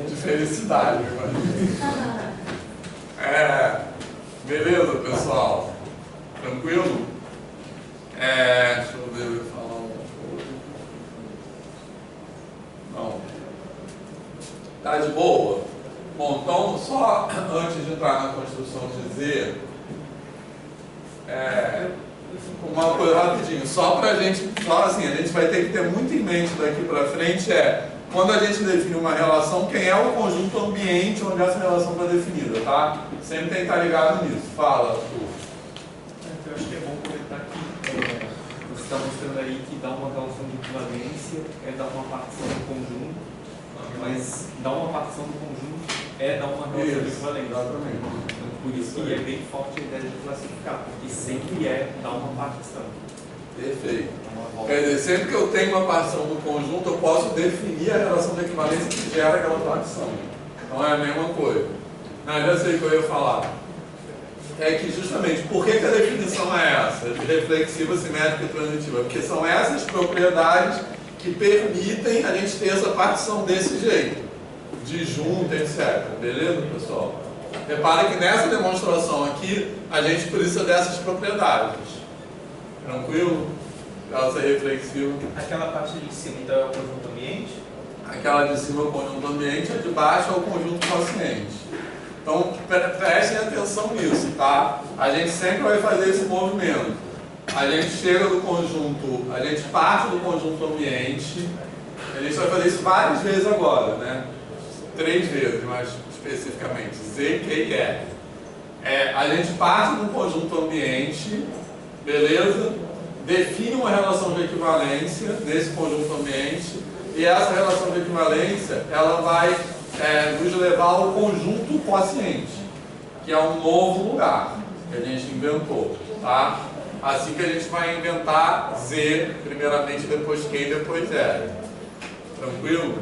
De felicidade. Beleza, pessoal? Tranquilo? Deixa eu ver, eu ia falar uma coisa. Não. Tá de boa? Bom, então, só antes de entrar na construção dizer uma coisa rapidinho, só pra gente, só assim, a gente vai ter que ter muito em mente daqui pra frente quando a gente define uma relação, quem é o conjunto ambiente onde essa relação está definida, tá? Sempre tem que estar ligado nisso. Fala, Arthur. Eu acho que é bom comentar que você está mostrando aí que dar uma relação de equivalência é dar uma partição do conjunto, mas dar uma partição do conjunto é dar uma relação de equivalência. Exatamente. Então, por isso que é bem forte a ideia de classificar, porque sempre é dar uma partição. Perfeito. Quer dizer, sempre que eu tenho uma partição do conjunto, eu posso definir a relação de equivalência que gera aquela partição. Não é a mesma coisa. Mas já sei o que eu ia falar. É que justamente, por que a definição é essa? De reflexiva, simétrica e transitiva? Porque são essas propriedades que permitem a gente ter essa partição desse jeito. Disjunta, etc. Beleza, pessoal? Repara que nessa demonstração aqui, a gente precisa dessas propriedades. Tranquilo? Ela ser reflexiva. Aquela parte de cima, então, é o conjunto ambiente? Aquela de cima é o conjunto ambiente, a de baixo é o conjunto quociente. Então, prestem atenção nisso, tá? A gente sempre vai fazer esse movimento. A gente chega do conjunto, a gente parte do conjunto ambiente, a gente vai fazer isso várias vezes agora, né? 3 vezes, mais especificamente, Z, Q e E. A gente parte do conjunto ambiente, beleza? Define uma relação de equivalência nesse conjunto ambiente e essa relação de equivalência ela vai nos levar ao conjunto quociente, que é um novo lugar que a gente inventou, tá? Assim que a gente vai inventar Z primeiramente, depois Q e depois E. Tranquilo?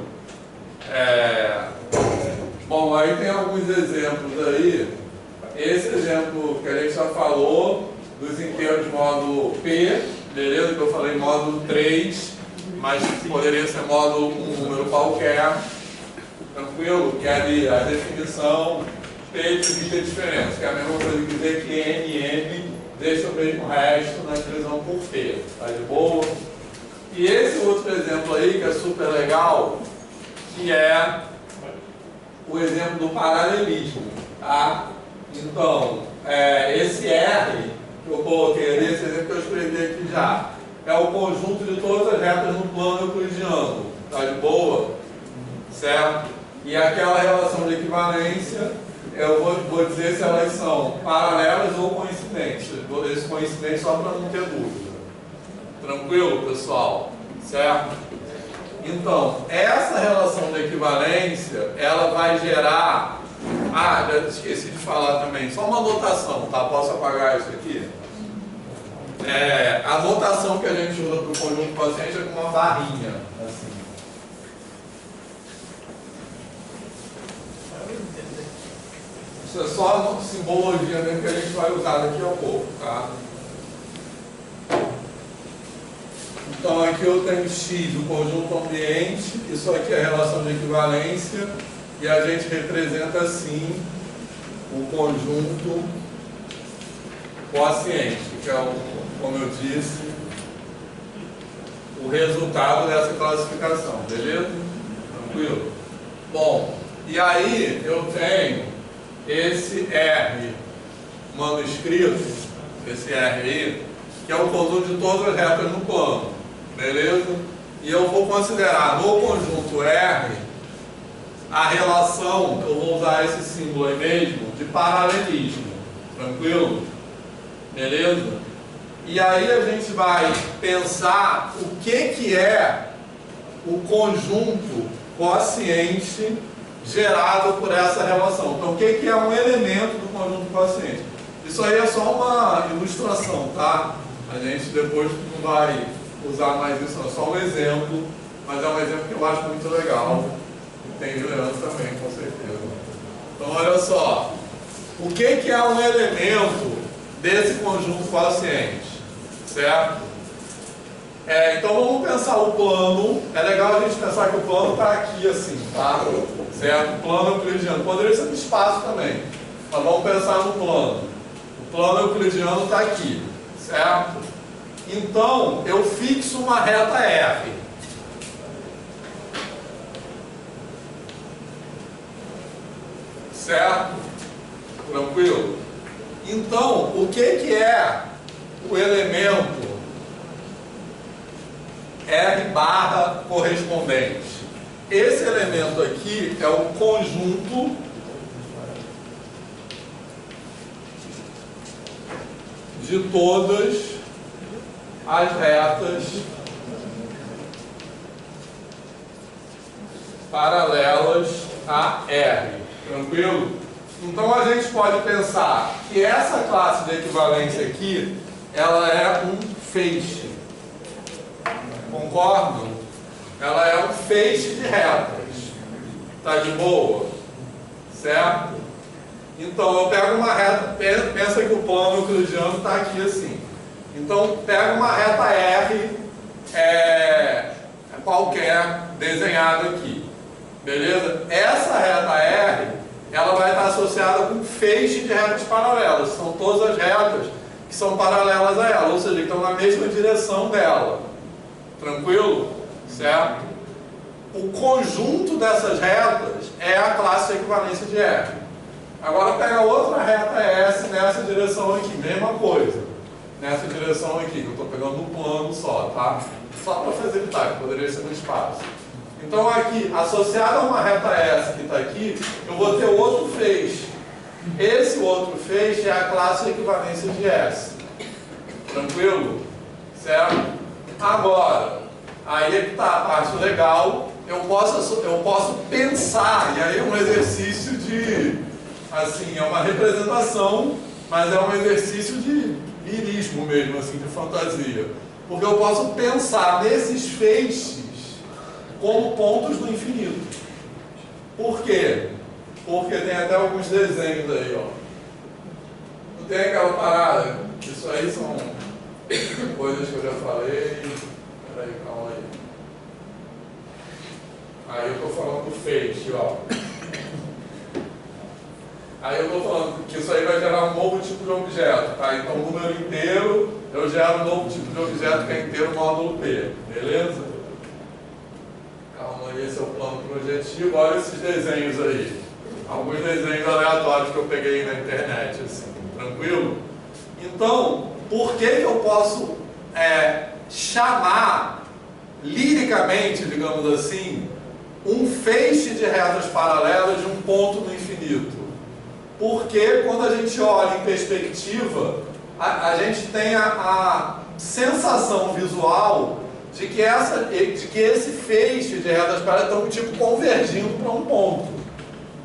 Bom, aí tem alguns exemplos aí. Esse exemplo que a gente já falou dos inteiros de módulo P, beleza? Que eu falei módulo 3, mas poderia ser módulo um número qualquer. Tranquilo? Que é ali a definição P de diferença, que é a mesma coisa que dizer que NN deixa o mesmo resto na divisão por P. Tá de boa? E esse outro exemplo aí, que é super legal, que é o exemplo do paralelismo, tá? Então, esse R que eu coloquei ali, esse exemplo que eu escrevi aqui já, é o conjunto de todas as retas no plano euclidiano, tá de boa? Certo? E aquela relação de equivalência, eu vou dizer se elas são paralelas ou coincidentes. Vou dizer coincidentes só para não ter dúvida. Tranquilo, pessoal? Certo? Então, essa relação de equivalência, ela vai gerar... Ah, já esqueci de falar também. Só uma notação, tá? Posso apagar isso aqui? A notação que a gente usa para o conjunto paciente é com uma barrinha, assim. Isso é só simbologia mesmo que a gente vai usar daqui a pouco, tá? Então aqui eu tenho X, o conjunto ambiente, isso aqui é a relação de equivalência, e a gente representa assim o conjunto quociente, que é, como eu disse, o resultado dessa classificação, beleza? Tranquilo? Bom, e aí eu tenho esse R manuscrito, esse R aí, que é o conjunto de todas as retas no plano, beleza? E eu vou considerar no conjunto R a relação, eu vou usar esse símbolo aí mesmo, de paralelismo, tranquilo? Beleza? E aí a gente vai pensar o que é o conjunto quociente gerado por essa relação. Então, o que é um elemento do conjunto quociente? Isso aí é só uma ilustração, tá? A gente depois não vai usar mais isso, é só um exemplo, mas é um exemplo que eu acho muito legal. E tem Juliano também, com certeza. Então, olha só. O que é um elemento desse conjunto quociente? Certo? Então vamos pensar o plano. É legal a gente pensar que o plano está aqui assim, tá? Certo? O plano euclidiano. Poderia ser no espaço também. Mas vamos pensar no plano. O plano euclidiano está aqui. Certo? Então eu fixo uma reta R. Certo? Tranquilo? Então, o que é o elemento R barra correspondente? Esse elemento aqui é o conjunto de todas as retas paralelas a R. Tranquilo? Então a gente pode pensar que essa classe de equivalência aqui, ela é um feixe. Concordam? Ela é um feixe de retas. Tá de boa? Certo? Então eu pego uma reta, pensa que o plano euclidiano está aqui assim. Então pego uma reta R qualquer desenhada aqui. Beleza? Essa reta R, ela vai estar associada com um feixe de retas paralelas. São todas as retas que são paralelas a ela, ou seja, que estão na mesma direção dela. Tranquilo? Certo? O conjunto dessas retas é a classe de equivalência de R. Agora pega outra reta S nessa direção aqui, mesma coisa. Nessa direção aqui, que eu estou pegando no plano só, tá? Só para facilitar, que poderia ser no espaço. Então aqui, associado a uma reta S que está aqui, eu vou ter outro feixe. Esse outro feixe é a classe de equivalência de S. Tranquilo? Certo? Agora, aí é que está a parte legal. Eu posso pensar, e aí é um exercício de, assim, é uma representação, mas é um exercício de lirismo mesmo, assim, de fantasia. Porque eu posso pensar nesses feixes como pontos do infinito. Por quê? Porque tem até alguns desenhos aí, ó. Não tem aquela parada? Isso aí são coisas que eu já falei. Peraí, calma aí. Aí eu estou falando do feixe, ó. Aí eu estou falando que isso aí vai gerar um novo tipo de objeto, tá? Então, o número inteiro, eu gero um novo tipo de objeto que é inteiro módulo P, beleza? Calma aí, esse é o plano projetivo. Olha esses desenhos aí. Alguns desenhos aleatórios que eu peguei na internet, assim, tranquilo? Então, por que eu posso chamar, liricamente, digamos assim, um feixe de retas paralelas de um ponto no infinito? Porque quando a gente olha em perspectiva, a gente tem a sensação visual de que esse feixe de retas paralelas estão tipo convergindo para um ponto.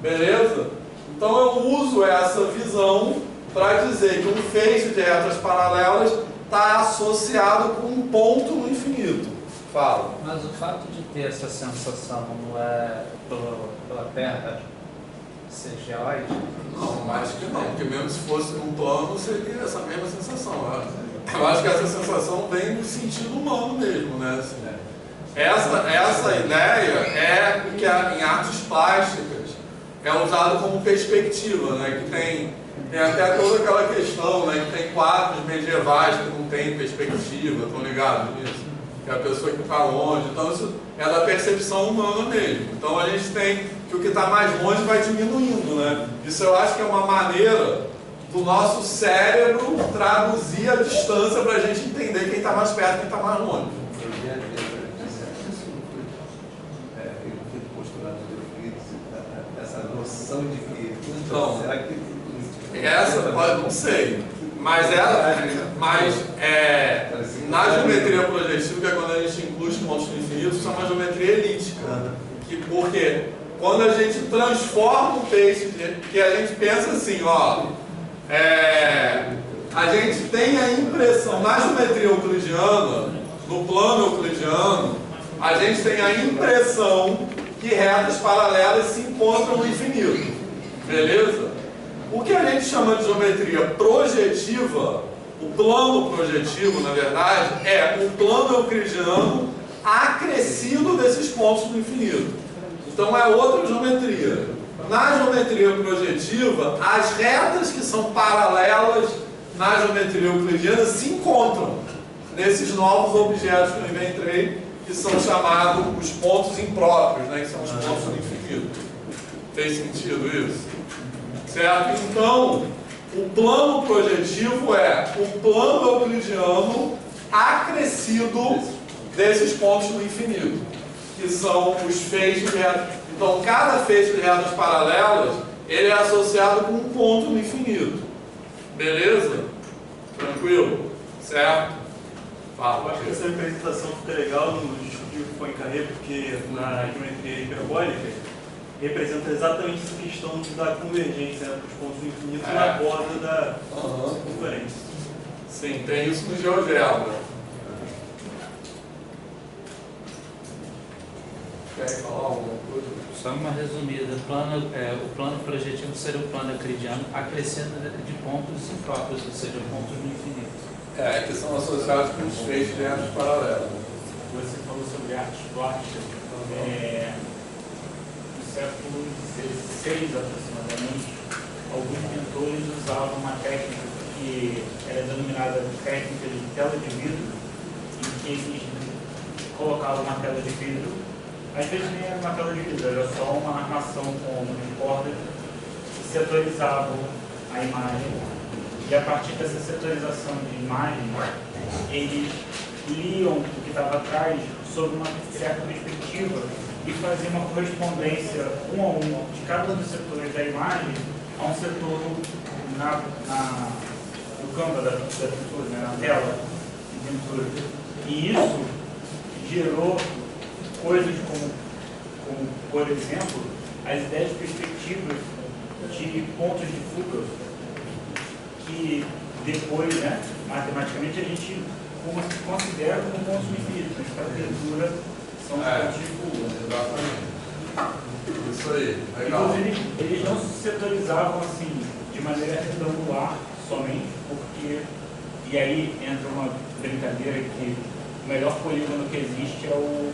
Beleza? Então eu uso essa visão para dizer que um feixe de retas paralelas está associado com um ponto no infinito. Fala. Mas o fato de ter essa sensação não é pela Terra ser geóide? Não, acho que não, porque mesmo se fosse num plano seria essa mesma sensação. Eu acho que essa sensação vem do sentido humano mesmo, né? Assim, essa ideia é que em artes plásticas é usado como perspectiva, né? Que tem até toda aquela questão, né? Que tem quadros medievais que não tem perspectiva, estão ligados nisso? Que é a pessoa que está longe. Então isso é da percepção humana mesmo. Então a gente tem que o que está mais longe vai diminuindo, né? Isso eu acho que é uma maneira do nosso cérebro traduzir a distância para a gente entender quem está mais perto e quem está mais longe. Essa noção de que... Então, será que... Essa, não sei. Mas na geometria projetiva, que é quando a gente inclui os pontos no infinito, isso é uma geometria elíptica. Porque quando a gente transforma o feixe, que a gente pensa assim, ó, a gente tem a impressão, na geometria euclidiana, no plano euclidiano, a gente tem a impressão que retas paralelas se encontram no infinito. Beleza? O que a gente chama de geometria projetiva, o plano projetivo, na verdade, é o plano euclidiano acrescido desses pontos do infinito. Então é outra geometria. Na geometria projetiva, as retas que são paralelas na geometria euclidiana se encontram nesses novos objetos que eu inventei, que são chamados os pontos impróprios, né, que são os pontos do infinito. Fez sentido isso? Certo? Então, o plano projetivo é o plano euclidiano acrescido desses pontos do infinito, que são os feixes de retas. Então, cada feixe de retas paralelas, ele é associado com um ponto no infinito. Beleza? Tranquilo? Certo? Fala. Eu acho que essa representação fica legal no discutir com Poincaré, porque na geometria hiperbólica representa exatamente essa questão da convergência, né, dos pontos do infinito na borda da circunferência. Sim, tem isso no GeoGebra. Quer falar alguma coisa? Só uma resumida. O plano projetivo seria o plano euclidiano acrescendo de pontos impróprios, ou seja, pontos no infinito. Que são associados com os feixes de retas paralelas. Você falou sobre artes plásticas. No século XVI, aproximadamente, alguns pintores usavam uma técnica que era denominada técnica de tela de vidro, em que eles colocavam uma tela de vidro, às vezes nem era uma tela de vidro, era só uma armação com cordas que setorizavam a imagem. E a partir dessa setorização de imagem, eles liam o que estava atrás sob uma certa perspectiva e faziam uma correspondência um a um de cada um dos setores da imagem a um setor no campo da pintura, né, na tela de pintura. E isso gerou coisas como, por exemplo, as ideias de perspectivas de pontos de fuga, que depois, né, matematicamente, a gente considera como pontos infinitos, mas para a pintura são pontos de fuga. Exatamente. Isso aí, legal. Inclusive, eles não se setorizavam assim, de maneira retangular somente, porque, e aí entra uma brincadeira que o melhor polígono que existe é o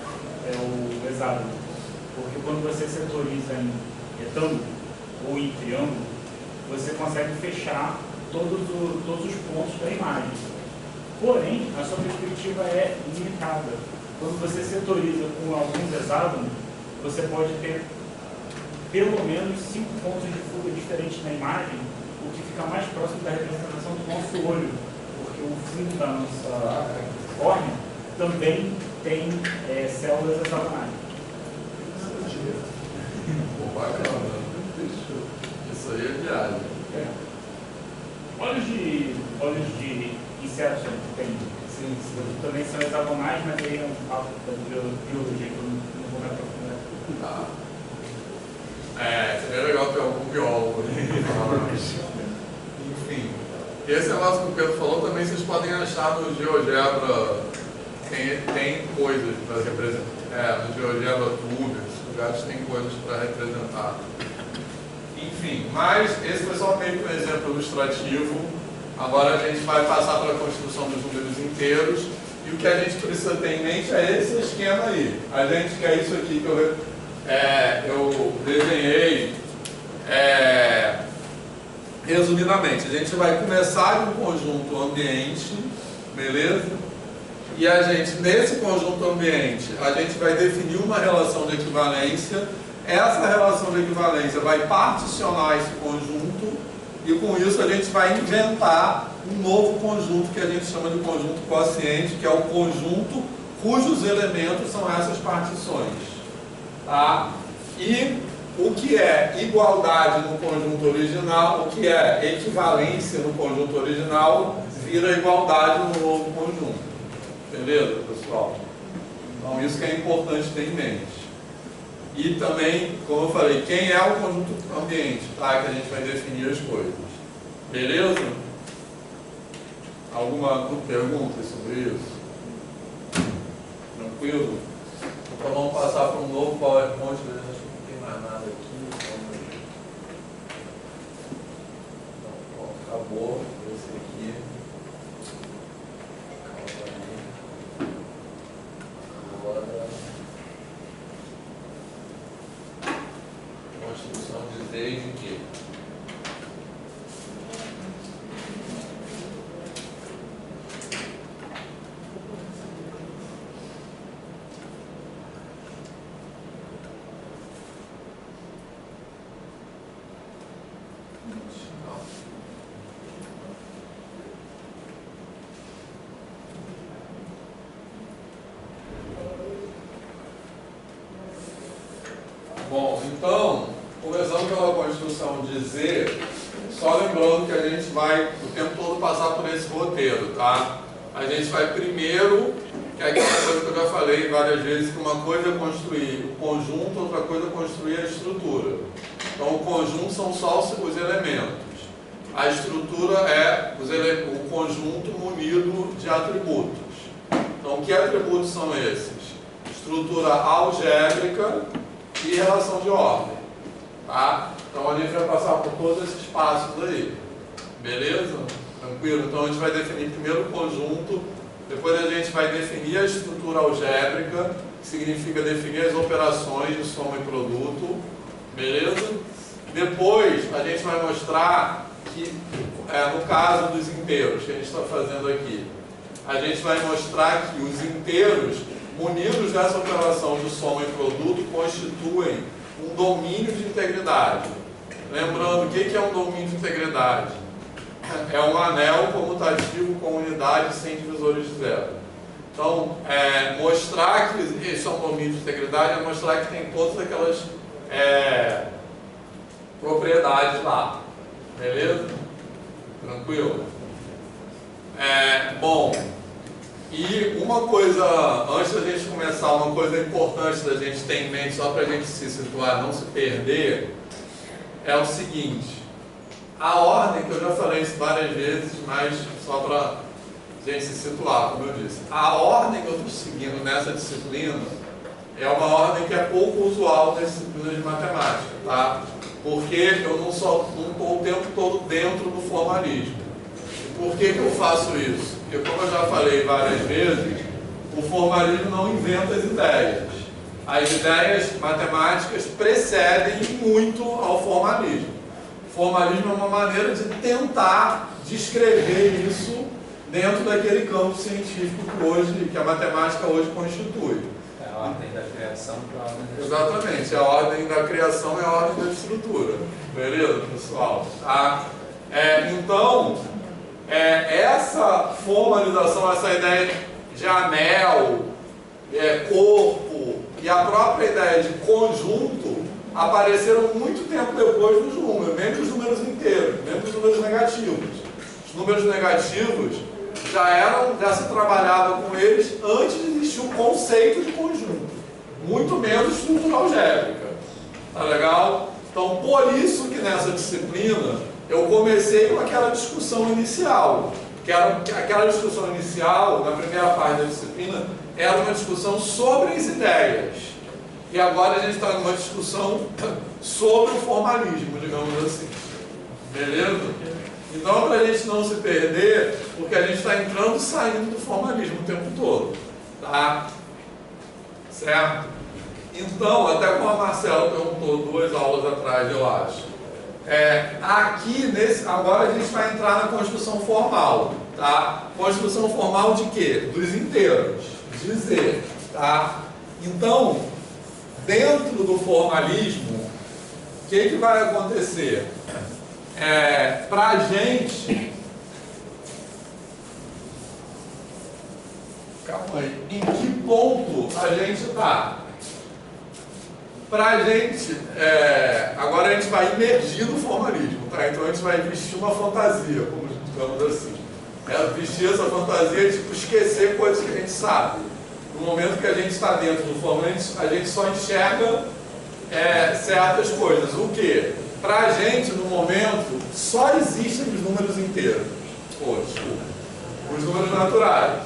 hexágono. Porque quando você setoriza em retângulo ou em triângulo, você consegue fechar todos os pontos da imagem. Porém, a sua perspectiva é limitada. Quando você setoriza com alguns hexágonos, você pode ter pelo menos 5 pontos de fuga diferentes na imagem, o que fica mais próximo da representação do nosso olho, porque o fundo da nossa córnea também tem células hexagonais. Pô, bacana. Isso aí é viagem. Olhos de insetos tem. Sim. Também são hexagonais, mas aí é um papo da biologia que eu não vou me aprofundar. Tá. Seria legal ter algum biólogo. Enfim. Esse negócio que o Pedro falou também vocês podem achar no GeoGebra. Tem coisas para representar. No GeoGebra Tube, esses lugares têm coisas para representar. Enfim, mas esse foi só meio que um exemplo ilustrativo. Agora a gente vai passar para a construção dos números inteiros. E o que a gente precisa ter em mente é esse esquema aí. A gente quer isso aqui que eu desenhei resumidamente. A gente vai começar com um conjunto ambiente, beleza? E a gente, nesse conjunto ambiente, a gente vai definir uma relação de equivalência. Essa relação de equivalência vai particionar esse conjunto e com isso a gente vai inventar um novo conjunto que a gente chama de conjunto quociente, que é o conjunto cujos elementos são essas partições. Tá? E o que é igualdade no conjunto original, o que é equivalência no conjunto original, vira igualdade no novo conjunto. Beleza, pessoal? Então isso que é importante ter em mente. E também, como eu falei, quem é o conjunto ambiente, tá? Que a gente vai definir as coisas. Beleza? Alguma pergunta sobre isso? Tranquilo? Então vamos passar para um novo PowerPoint, mas acho que não tem mais nada aqui. Então, acabou esse aqui. Agora, construção de desde que Bom, então, começando pela construção de Z, só lembrando que a gente vai o tempo todo passar por esse roteiro, tá? A gente vai primeiro, que é aquela coisa que eu já falei várias vezes, que uma coisa é construir o conjunto, outra coisa é construir a estrutura. Então, o conjunto são só os elementos. A estrutura é o conjunto munido de atributos. Então, que atributos são esses? Estrutura algébrica e relação de ordem, tá? Então a gente vai passar por todos esses passos aí, beleza? Tranquilo? Então a gente vai definir primeiro o conjunto, depois a gente vai definir a estrutura algébrica, que significa definir as operações de soma e produto, beleza? Depois a gente vai mostrar que, no caso dos inteiros que a gente está fazendo aqui, a gente vai mostrar que os inteiros munidos dessa operação de soma e produto constituem um domínio de integridade. Lembrando, o que é um domínio de integridade? É um anel comutativo com unidade sem divisores de zero. Então, mostrar que isso é um domínio de integridade é mostrar que tem todas aquelas propriedades lá. Beleza? Tranquilo? Bom, e uma coisa, antes da gente começar, uma coisa importante da gente ter em mente, só para a gente se situar, não se perder, é o seguinte: a ordem, que eu já falei isso várias vezes, mas só para a gente se situar, como eu disse, a ordem que eu estou seguindo nessa disciplina é uma ordem que é pouco usual nas disciplinas de matemática, tá? Porque eu não estou o tempo todo dentro do formalismo. Por que eu faço isso? Porque, como eu já falei várias vezes, o formalismo não inventa as ideias. As ideias matemáticas precedem muito ao formalismo. Formalismo é uma maneira de tentar descrever isso dentro daquele campo científico que a matemática hoje constitui. É a ordem da criação para a ordem da estrutura. Exatamente, a ordem da criação é a ordem da estrutura. Beleza, pessoal? Tá? Então, essa formalização, essa ideia de anel, corpo e a própria ideia de conjunto apareceram muito tempo depois dos números, nem dos números inteiros, nem dos números negativos. Os números negativos já se trabalhava com eles antes de existir o conceito de conjunto, muito menos estrutura algébrica. Tá legal? Então, por isso que nessa disciplina eu comecei com aquela discussão inicial, que era aquela discussão inicial, na primeira parte da disciplina, era uma discussão sobre as ideias. E agora a gente está numa discussão sobre o formalismo, digamos assim. Beleza? Então, para a gente não se perder, porque a gente está entrando e saindo do formalismo o tempo todo. Tá? Certo? Então, até como a Marcela perguntou 2 aulas atrás, eu acho. Agora a gente vai entrar na construção formal. Tá? Construção formal de quê? Dos inteiros. Dizer. Tá? Então, dentro do formalismo, o que vai acontecer? Para a gente... Calma aí. Em que ponto a gente está? Para a gente... agora a gente vai imergir no formalismo. Tá? Então a gente vai vestir uma fantasia, como digamos assim. Vestir essa fantasia, tipo, esquecer coisas que a gente sabe. No momento que a gente está dentro do formalismo, a gente só enxerga certas coisas. O quê? Para a gente, no momento, só existem os números inteiros. Os números naturais.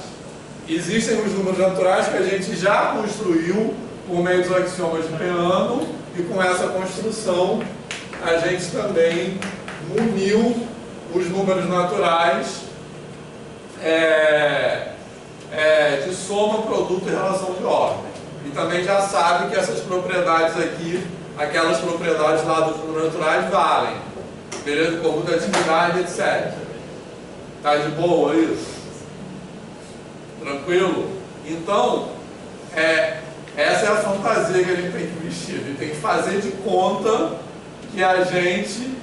Existem os números naturais que a gente já construiu por meio dos axiomas de Peano, e com essa construção a gente também muniu os números naturais de soma, produto e relação de ordem. E também já sabe que essas propriedades aqui, aquelas propriedades lá dos números naturais valem. Beleza? Comutatividade, etc. Tá de boa isso? Tranquilo? Então, essa é a fantasia que a gente tem que vestir. A gente tem que fazer de conta que a gente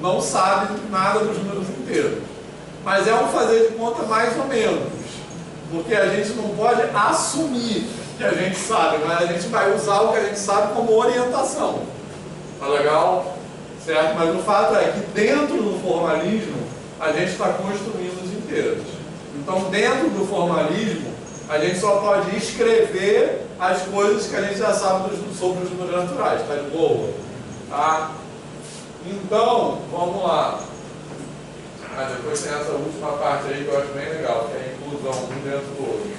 não sabe nada dos números inteiros. Mas é um fazer de conta mais ou menos. Porque a gente não pode assumir que a gente sabe, mas a gente vai usar o que a gente sabe como orientação. Tá legal? Certo? Mas o fato é que dentro do formalismo a gente está construindo os inteiros. Então, dentro do formalismo, a gente só pode escrever as coisas que a gente já sabe sobre os números naturais. Tá de boa? Tá? Então, vamos lá. Depois tem essa última parte aí que eu acho bem legal, que é a inclusão um dentro do outro.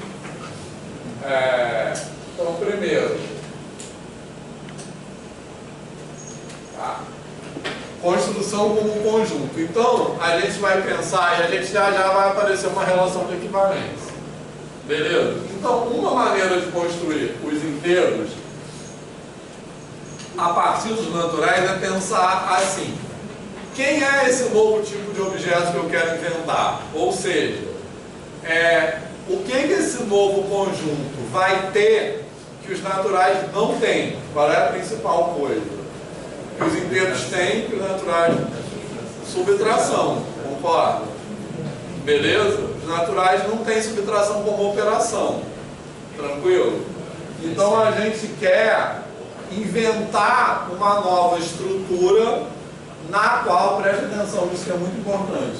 Então, primeiro, tá? Construção como um conjunto. Então, a gente vai pensar e a gente já vai aparecer uma relação de equivalência. Beleza? Então, uma maneira de construir os inteiros a partir dos naturais é pensar assim: quem é esse novo tipo de objeto que eu quero inventar? Ou seja, o que esse novo conjunto vai ter que os naturais não têm? Qual é a principal coisa? Que os inteiros têm, que os naturais... Subtração, concorda? Beleza? Os naturais não têm subtração como operação. Tranquilo? Então a gente quer inventar uma nova estrutura na qual, preste atenção, isso que é muito importante,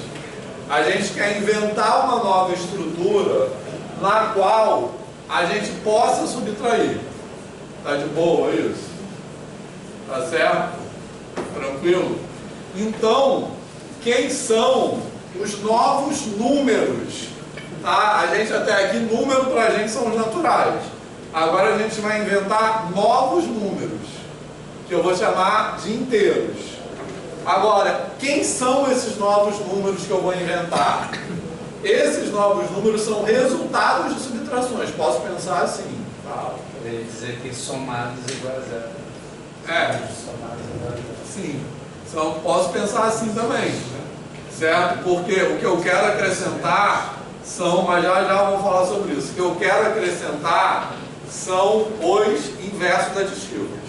a gente quer inventar uma nova estrutura na qual a gente possa subtrair. Tá de boa isso? Tá certo? Tranquilo? Então, quem são os novos números? Tá? A gente até aqui, número pra gente são os naturais. Agora a gente vai inventar novos números, que eu vou chamar de inteiros. Agora, quem são esses novos números que eu vou inventar? Esses novos números são resultados de subtrações. Posso pensar assim. Tá? Poderia dizer que somados igual a zero. Somados igual a zero. Sim. Então, posso pensar assim também, certo? Porque o que eu quero acrescentar são, mas já vou falar sobre isso, o que eu quero acrescentar são os inversos aditivos.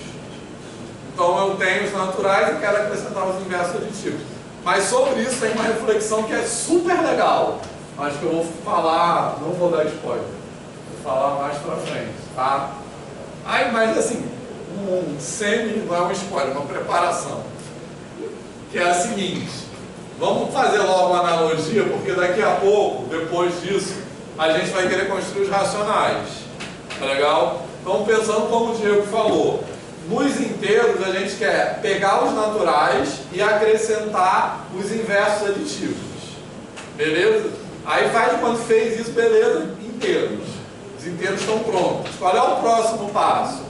Então eu tenho os naturais e quero acrescentar os inversos aditivos. Mas sobre isso tem uma reflexão que é super legal. Acho que eu vou falar, não vou dar spoiler, vou falar mais pra frente, tá? Aí, mas assim, não é um spoiler, uma preparação. Que é a seguinte, vamos fazer logo uma analogia, porque daqui a pouco, depois disso, a gente vai querer construir os racionais. Tá legal? Então, pensando como o Diego falou, nos inteiros a gente quer pegar os naturais e acrescentar os inversos aditivos. Beleza? Aí faz de quando fez isso, beleza, inteiros. Os inteiros estão prontos. Qual é o próximo passo?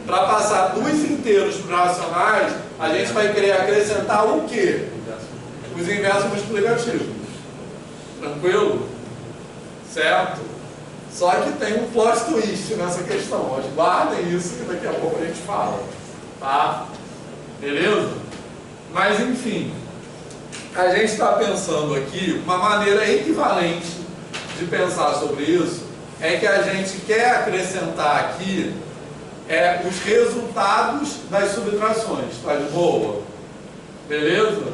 Para passar dos inteiros para os racionais, a gente vai querer acrescentar o quê? Os inversos multiplicativos. Tranquilo? Certo? Só que tem um plot twist nessa questão. Mas guardem isso que daqui a pouco a gente fala. Tá? Beleza? Mas enfim, a gente está pensando aqui, uma maneira equivalente de pensar sobre isso é que a gente quer acrescentar aqui os resultados das subtrações. Tá de boa? Beleza?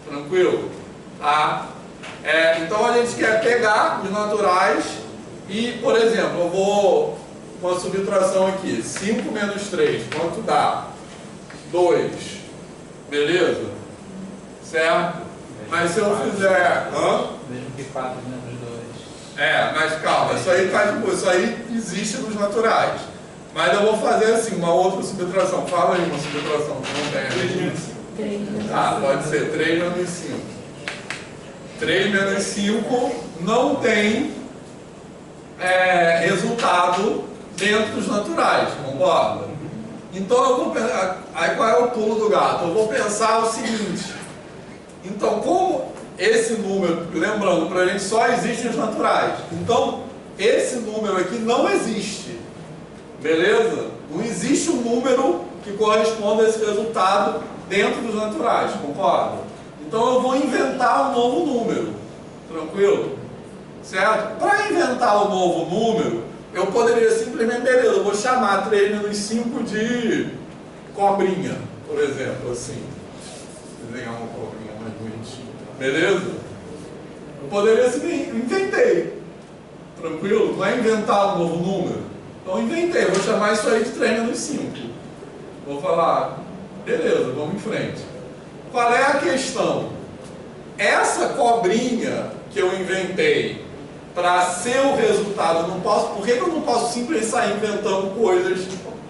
Tranquilo? Tá? Então a gente quer pegar os naturais e, por exemplo, eu vou com a subtração aqui, 5 menos 3, quanto dá? 2. Beleza? Certo? Mas se eu fizer... Mesmo que 4 menos 2. Mas calma, isso aí existe nos naturais. Mas eu vou fazer assim, uma outra subtração. Fala aí uma subtração que não tem. 3 menos 5. Pode ser 3 menos 5. 3 menos 5 não tem resultado dentro dos naturais, concorda? Então eu vou pensar, aí qual é o pulo do gato? Eu vou pensar o seguinte, então como esse número, lembrando, para a gente só existem os naturais, então esse número aqui não existe, beleza? Não existe um número que corresponda a esse resultado dentro dos naturais, concorda? Então eu vou inventar um novo número, tranquilo? Certo? Para inventar um novo número, eu poderia simplesmente, beleza, eu vou chamar 3 menos 5 de cobrinha, por exemplo, assim. Desenhar uma cobrinha mais bonitinha. Beleza? Eu poderia simplesmente, inventei. Tranquilo? Não é inventar um novo número. Então inventei, vou chamar isso aí de 3 menos 5. Vou falar, beleza, vamos em frente. Qual é a questão? Essa cobrinha que eu inventei para ser o resultado, eu não posso, por que eu não posso simplesmente sair inventando coisas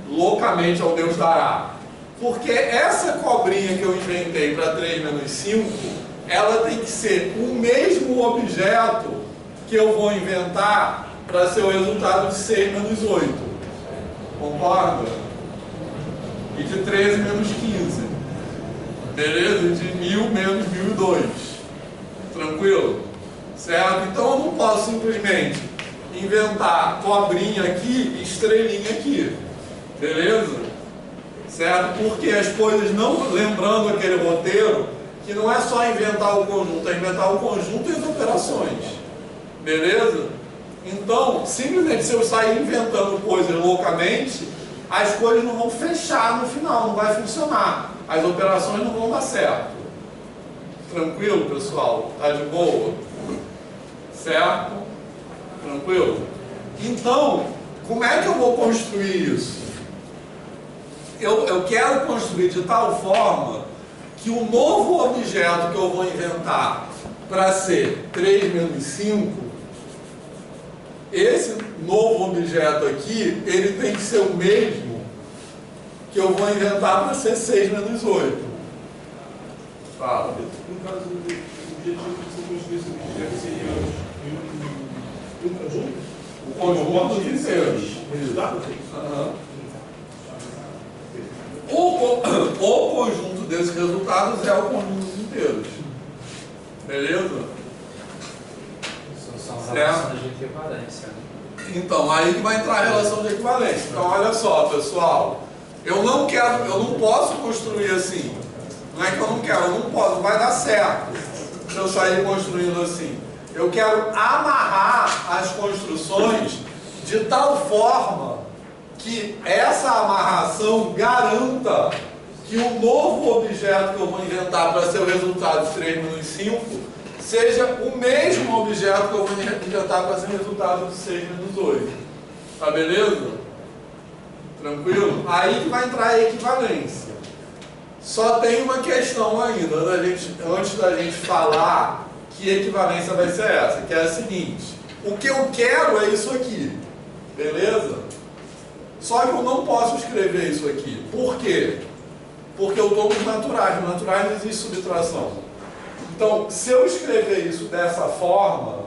loucamente ao Deus dará? Porque essa cobrinha que eu inventei para 3 menos 5, ela tem que ser o mesmo objeto que eu vou inventar para ser o resultado de 6 menos 8. Concorda? E de 13 menos 15. Beleza? De 1000 menos 1002. Tranquilo? Certo? Então eu não posso simplesmente inventar cobrinha aqui e estrelinha aqui. Beleza? Certo? Porque as coisas não, lembrando aquele roteiro, que não é só inventar o conjunto, é inventar o conjunto e as operações. Beleza? Então, simplesmente se eu sair inventando coisas loucamente, as coisas não vão fechar no final, não vai funcionar. As operações não vão dar certo. Tranquilo, pessoal? Tá de boa? Certo? Tranquilo? Então, como é que eu vou construir isso? Eu quero construir de tal forma que o novo objeto que eu vou inventar para ser 3 menos 5, esse novo objeto aqui, ele tem que ser o mesmo que eu vou inventar para ser 6 menos 8. Fala. No caso do objetivo que você construiu, esse objeto seria um conjunto? O conjunto dos inteiros. Resultado? O conjunto desses resultados é o conjunto dos inteiros. Beleza? São relações de equivalência. Então, aí que vai entrar a relação de equivalência. Então, olha só, pessoal. Eu não posso construir assim. Não é que eu não quero, eu não posso, não vai dar certo se eu sair construindo assim. Eu quero amarrar as construções de tal forma que essa amarração garanta que o novo objeto que eu vou inventar para ser o resultado de 3 menos 5 seja o mesmo objeto que eu vou inventar para ser o resultado de 6 menos 8. Tá beleza? Tranquilo? Aí que vai entrar a equivalência. Só tem uma questão ainda, antes da gente falar que equivalência vai ser essa, que é a seguinte: o que eu quero é isso aqui, beleza? Só que eu não posso escrever isso aqui. Por quê? Porque eu estou nos naturais. Nos naturais não existe subtração. Então, se eu escrever isso dessa forma,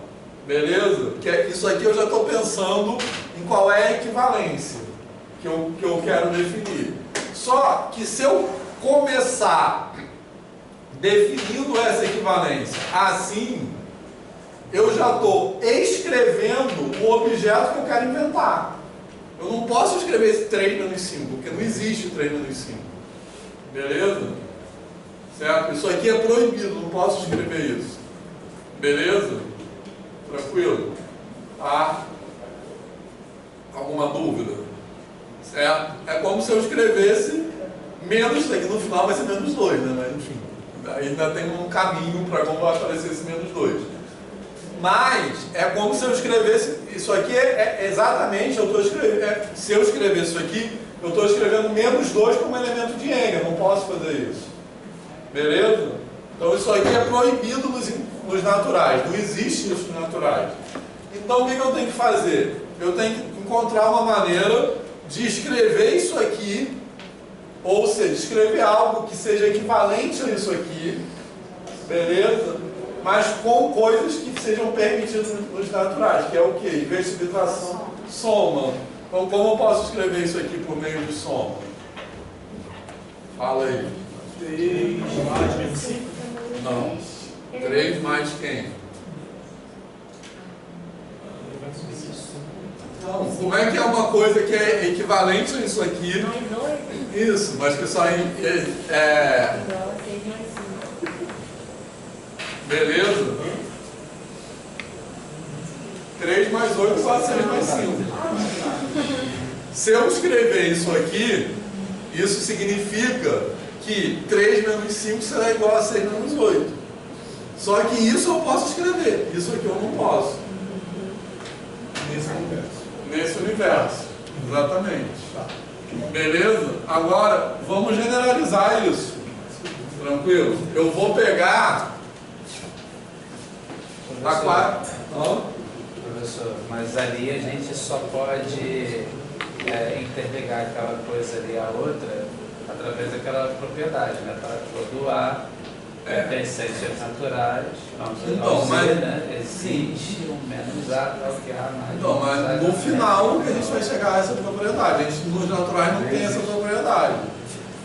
beleza? Que isso aqui eu já estou pensando em qual é a equivalência que eu quero definir. Só que se eu começar definindo essa equivalência assim, eu já estou escrevendo o objeto que eu quero inventar. Eu não posso escrever esse 3 menos 5, porque não existe 3 menos 5. Beleza? Certo? Isso aqui é proibido, não posso escrever isso. Beleza? Tranquilo? Tá? Alguma dúvida? Certo? É como se eu escrevesse menos, isso aqui no final vai ser menos 2, né? Mas enfim, ainda tem um caminho para como vai aparecer esse menos 2. Mas é como se eu escrevesse, isso aqui é exatamente, eu estou escrevendo, se eu escrever isso aqui, eu estou escrevendo menos 2 como elemento de N, eu não posso fazer isso. Beleza? Então isso aqui é proibido nos naturais, não existe isso nos naturais. Então o que eu tenho que fazer? Eu tenho que encontrar uma maneira de escrever isso aqui, ou seja, escrever algo que seja equivalente a isso aqui, beleza? Mas com coisas que sejam permitidas nos naturais, que é o quê? Em vez de subtração, soma. Então, como eu posso escrever isso aqui por meio de soma? Fala aí. 3 mais 5? Não. 3 mais quem? Não. Como é que é uma coisa que é equivalente a isso aqui? Isso, mas que só beleza? 3 mais 8 igual a 6 mais 5. Se eu escrever isso aqui, isso significa que 3 menos 5 será igual a 6 menos 8. Só que isso eu posso escrever, isso aqui eu não posso. Nesse universo. Exatamente. Beleza? Agora, vamos generalizar isso. Tranquilo? Eu vou pegar a 4. Professor, mas ali a gente só pode interligar aquela coisa ali à outra através daquela propriedade, né? Para todo A tem essências naturais, então, mas, né? Existe um menos A tal que A mais. Então, mas no final a gente vai chegar a essa propriedade. A gente nos naturais não tem essa propriedade.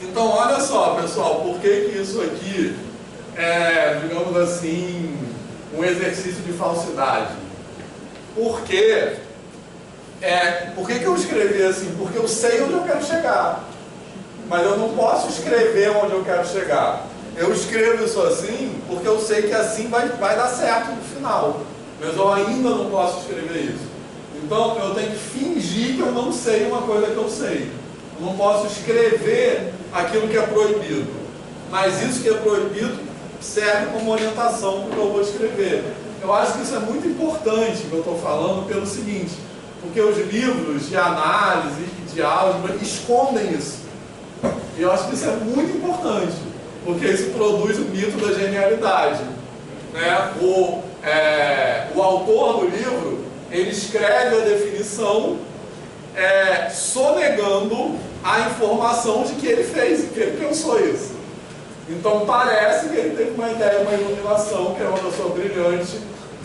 Então, olha só, pessoal, por que isso aqui é, digamos assim, um exercício de falsidade? Por que eu escrevi assim? Porque eu sei onde eu quero chegar, mas eu não posso escrever onde eu quero chegar. Eu escrevo isso assim porque eu sei que assim vai dar certo no final, mas eu ainda não posso escrever isso. Então eu tenho que fingir que eu não sei uma coisa que eu sei. Eu não posso escrever aquilo que é proibido, mas isso que é proibido serve como orientação para o que eu vou escrever. Eu acho que isso é muito importante que eu estou falando pelo seguinte, porque os livros de análise e de álgebra escondem isso. E eu acho que isso é muito importante, porque isso produz o mito da genialidade. Né? O autor do livro, ele escreve a definição sonegando a informação de que ele fez, que ele pensou isso. Então parece que ele teve uma ideia, uma iluminação, que é uma pessoa brilhante,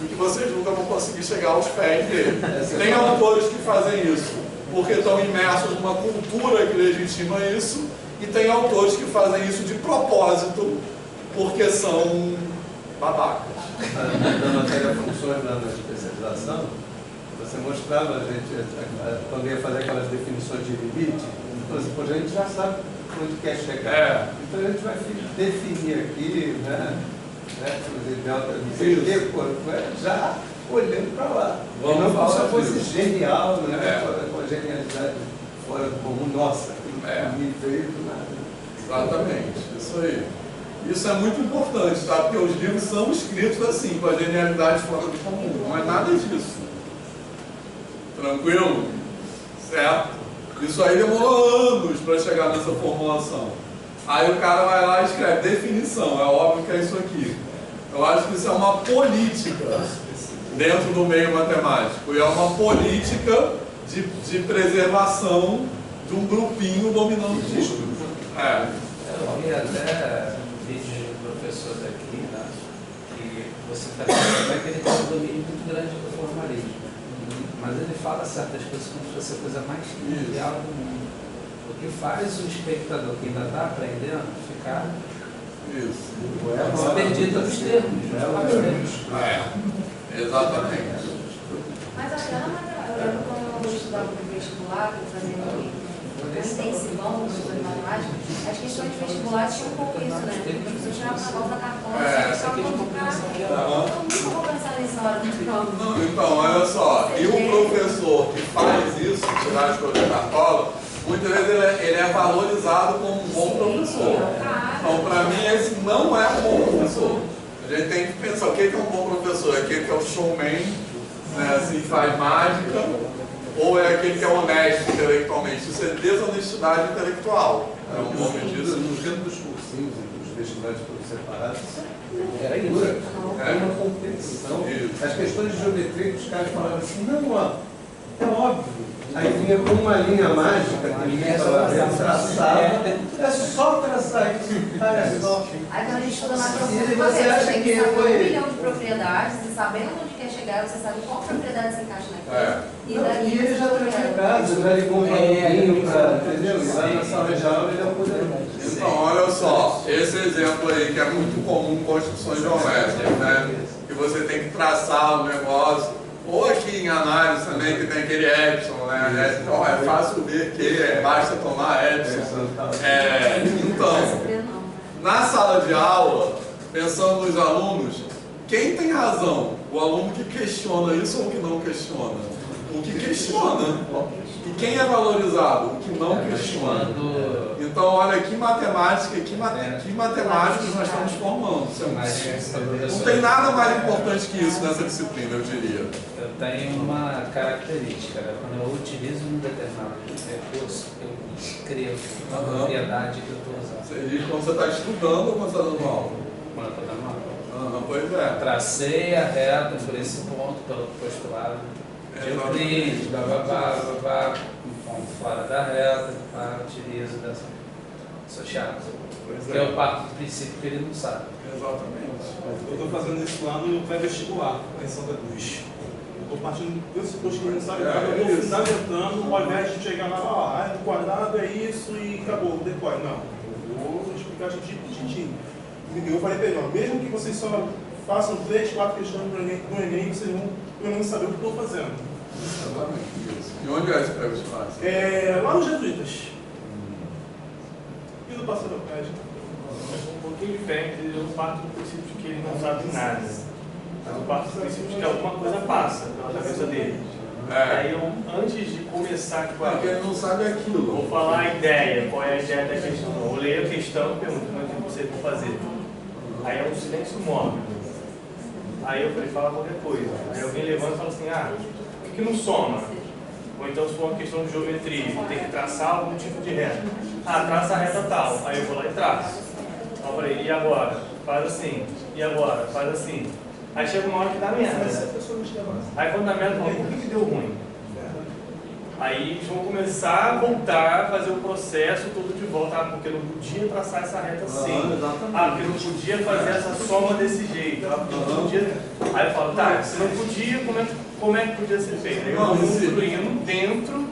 e que vocês nunca vão conseguir chegar aos pés dele. Tem autores que fazem isso porque estão imersos numa cultura que legitima isso, e tem autores que fazem isso de propósito porque são babacas. Na matéria funções na especialização, você mostrava a gente, quando ia fazer aquelas definições de limite, a gente já sabe onde quer chegar. Então a gente vai definir aqui, né? Não sei o quê, já olhando para lá. Vamos não como se falar fosse disso. genial, né? Com a genialidade fora do comum, nossa, me veio do nada. Exatamente, isso aí. Isso é muito importante, tá? Porque os livros são escritos assim, com a genialidade fora do comum. Não é nada disso. Tranquilo? Certo? Isso aí demorou anos para chegar nessa formulação. Aí o cara vai lá e escreve definição, é óbvio que é isso aqui. Eu acho que isso é uma política dentro do meio matemático. E é uma política de preservação de um grupinho dominando tudo. Eu vi até vídeo de professor daqui, né, que você está vendo que ele tem um domínio muito grande do formalismo. Mas ele fala certas coisas como se fosse a coisa mais trivial do mundo. O que faz o espectador que ainda está aprendendo ficar perdido nos termos. Exatamente. Mas até na matemática, eu lembro quando eu estudava no vestibular, fazendo intensivão de matemática, as questões de vestibular tinham um pouco isso, né? O professor tirava uma nota da cartão, você ficava todo cara. Eu nunca vou pensar nisso na hora do prova. Então, olha só, e o professor que faz isso, tirar as coisas da cartola, muitas vezes ele é valorizado como um bom professor. Então, para mim, esse não é um bom professor. A gente tem que pensar, o que é um bom professor? É aquele que é o showman, né, assim, faz mágica, ou é aquele que é honesto intelectualmente? Isso é desonestidade intelectual. É uma boa medida. No jeito dos cursinhos e dos vestibulares todos separados, era isso. É uma competição. As questões de geometria que os caras falavam assim, não, ó, é óbvio. Aí vinha com uma linha mágica que ninguém estava vendo, traçava. É só traçar isso. É só. Aí quando a gente estuda na E você acha tem que que saber foi... 1 milhão de propriedades, e sabendo onde quer chegar, você sabe qual propriedade se encaixa naquilo. E ele já está chegado, já ligou um paninho para, entendeu? E lá na sala de aula ele é o poderoso. Então, olha só, esse exemplo aí que é muito comum em construções geométricas, né? Que você tem que traçar o negócio. Ou aqui em análise também, que tem aquele epsilon, né? Então, é fácil ver que basta tomar epsilon. Então, na sala de aula, pensando nos alunos, quem tem razão? O aluno que questiona isso ou o que não questiona? O que questiona. E quem é valorizado? O que não questiona. Então, olha que matemática, que matemáticos nós estamos formando. Não tem nada mais importante que isso nessa disciplina, eu diria. Eu tenho uma característica, né? Quando eu utilizo um determinado recurso, eu escrevo a propriedade que eu estou usando. Você diz quando você está estudando ou quando você está dando aula? Quando eu estou dando aula. Pois é. Tracei a reta por esse ponto, pelo postulado de Euclides, um ponto fora da reta, utilizo dessa associada. Porque eu parto do princípio que ele não sabe. Exatamente. Eu estou fazendo isso lá no pré-vestibular, em Santa Cruz. Estou partindo desse posto que ele não sabe, eu estou fundamentando, ao invés de chegar lá, o quadrado é isso e acabou, depois. Não, eu vou explicar tintim. Eu falei para ele, ó, mesmo que vocês só façam 3, 4 questões para o Enem, vocês vão pelo menos saber o que estou fazendo. Exatamente isso. E onde é esse pré-vestibular? Lá nos Jesuítas. E do Pastor Pérez? Um pouquinho diferente, eu parto do princípio de que ele não sabe nada. Mas eu parto do princípio de que alguma coisa passa pela cabeça dele. Aí eu, antes de começar com porque ele não sabe aquilo. Vou falar a ideia, qual é a ideia da questão. Eu vou ler a questão e pergunto como é que você vai fazer. Aí é um silêncio mórbido. Aí eu falei, fala qualquer coisa. Aí alguém levanta e fala assim, por que não soma? Ou então se for uma questão de geometria, tem que traçar algum tipo de reta. Traça a reta tal. Aí eu vou lá e traço. Aí eu falei, e agora? Faz assim. E agora? Faz assim. Aí chega uma hora que dá merda. Aí quando dá merda, eu falo, por que deu ruim? Aí eles vão começar a voltar a fazer o processo todo de volta. Porque não podia traçar essa reta assim. Porque não podia fazer essa soma desse jeito. Porque não podia... Aí eu falo, se não podia, como é que podia ser feito? Aí eu vou construindo dentro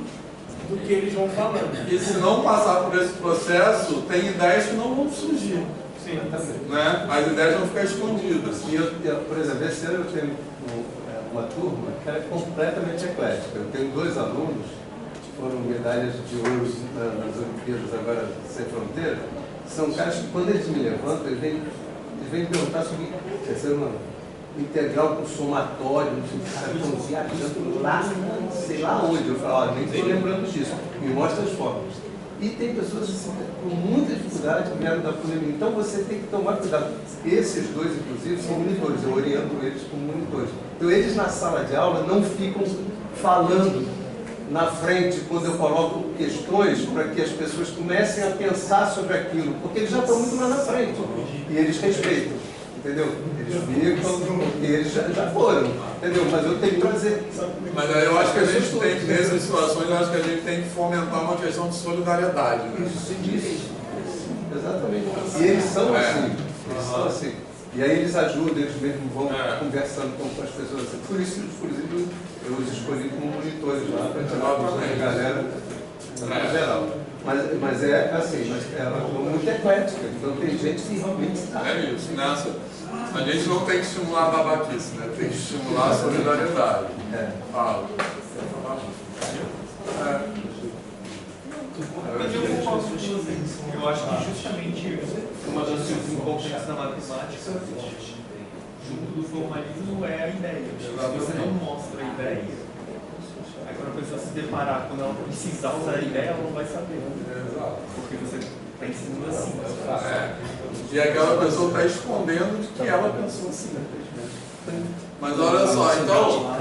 do que eles vão falando. E se não passar por esse processo, tem ideias que não vão surgir. Sim. Né? As ideias vão ficar escondidas. E por exemplo, esse ano eu tenho uma turma que é completamente eclética. Eu tenho 2 alunos foram medalhas de ouro nas Olimpíadas agora sem fronteira, são caras que quando eles me levantam, eles vêm me perguntar sobre integral com somatório, os caras estão viajando lá, sei lá onde. Eu falo, nem estou lembrando disso, me mostra as fórmulas. E tem pessoas assim, com muita dificuldade que vieram da pandemia. Então você tem que tomar cuidado. Esses dois, inclusive, são monitores, eu oriento eles como monitores. Então eles na sala de aula não ficam falando na frente quando eu coloco questões para que as pessoas comecem a pensar sobre aquilo, porque eles já estão muito mais na frente e eles respeitam, entendeu? Eles ficam, porque eles já foram, entendeu? Mas eu tenho que trazer. Mas aí eu acho que a gente tem que, nessas situações, eu acho que a gente tem que fomentar uma questão de solidariedade. Né? Isso. Exatamente. E eles são assim. Eles são assim. E aí eles ajudam, eles mesmos vão conversando com as pessoas. Assim. Por isso, eu os escolhi como monitores lá, para tirar a galera no geral. Mas é assim, ela é muito eclética, então tem gente que realmente está. É isso, nessa. A gente não tem que estimular a babaquice, né? Tem que estimular a solidariedade. Fala. Eu acho que justamente uma das coisas importantes da matemática, junto do formalismo, é a ideia. Se você não mostra a ideia, aí quando a pessoa se deparar, quando ela precisar usar a ideia, ela não vai saber. Porque você está ensinando assim. E aquela pessoa está escondendo de que ela pensou assim. Mas olha só, então,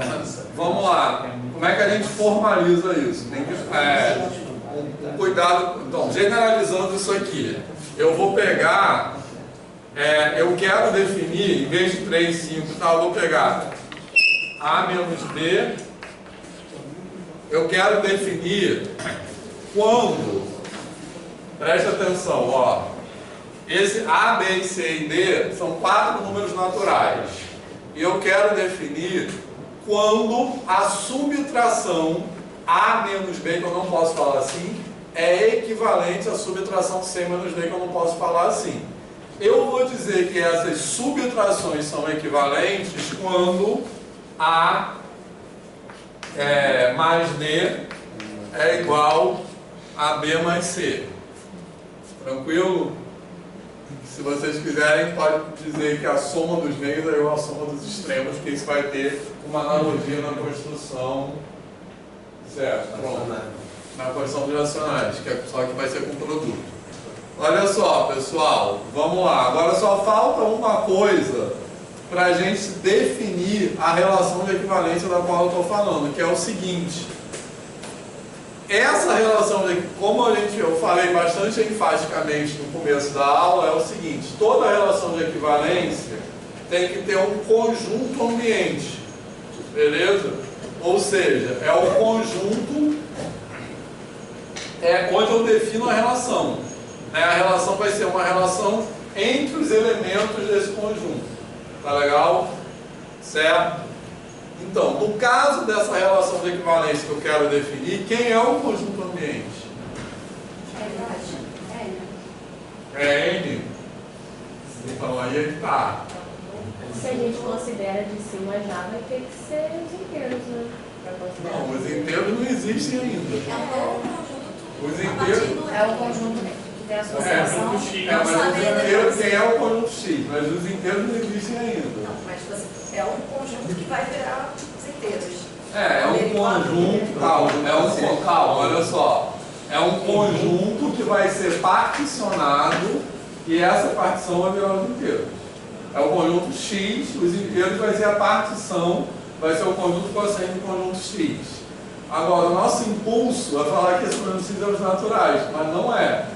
vamos lá. Como é que a gente formaliza isso? Tem que, cuidado. Então, generalizando isso aqui, eu vou pegar, eu quero definir, em vez de 3, 5 e tal, eu vou pegar A menos B. Eu quero definir quando, preste atenção, ó, esse A, B, C e D são 4 números naturais. E eu quero definir quando a subtração A menos B, que eu não posso falar assim, é equivalente à subtração C menos D, que eu não posso falar assim. Eu vou dizer que essas subtrações são equivalentes quando A mais D é igual a B mais C. Tranquilo? Se vocês quiserem, pode dizer que a soma dos meios é igual à soma dos extremos, que isso vai ter uma analogia na construção, certo? Pronto. Na construção dos racionais, que é só que vai ser com produto. Olha só, pessoal, vamos lá. Agora só falta uma coisa para a gente definir a relação de equivalência da qual eu estou falando, que é o seguinte. Essa relação, como eu falei bastante enfaticamente no começo da aula, é o seguinte: toda relação de equivalência tem que ter um conjunto ambiente, beleza? Ou seja, é o conjunto onde eu defino a relação. A relação vai ser uma relação entre os elementos desse conjunto. Tá legal? Certo? Então, no caso dessa relação de equivalência que eu quero definir, quem é o conjunto ambiente? É N. Então, aí é que tá. Se a gente considera de cima já, vai ter que ser os inteiros, né? Não, os inteiros não existem ainda. Os inteiros... É o conjunto que tem a associação. Mas os inteiros, quem é o conjunto X? Mas os inteiros não existem ainda. Não, mas é um conjunto que vai virar os inteiros. É um conjunto, calma, olha só. É um conjunto que vai ser particionado e essa partição vai virar os inteiros. É o conjunto X, os inteiros vai ser a partição, vai ser o conjunto cosseno do conjunto X. Agora, o nosso impulso é falar que esse conjunto X é os naturais, mas não é.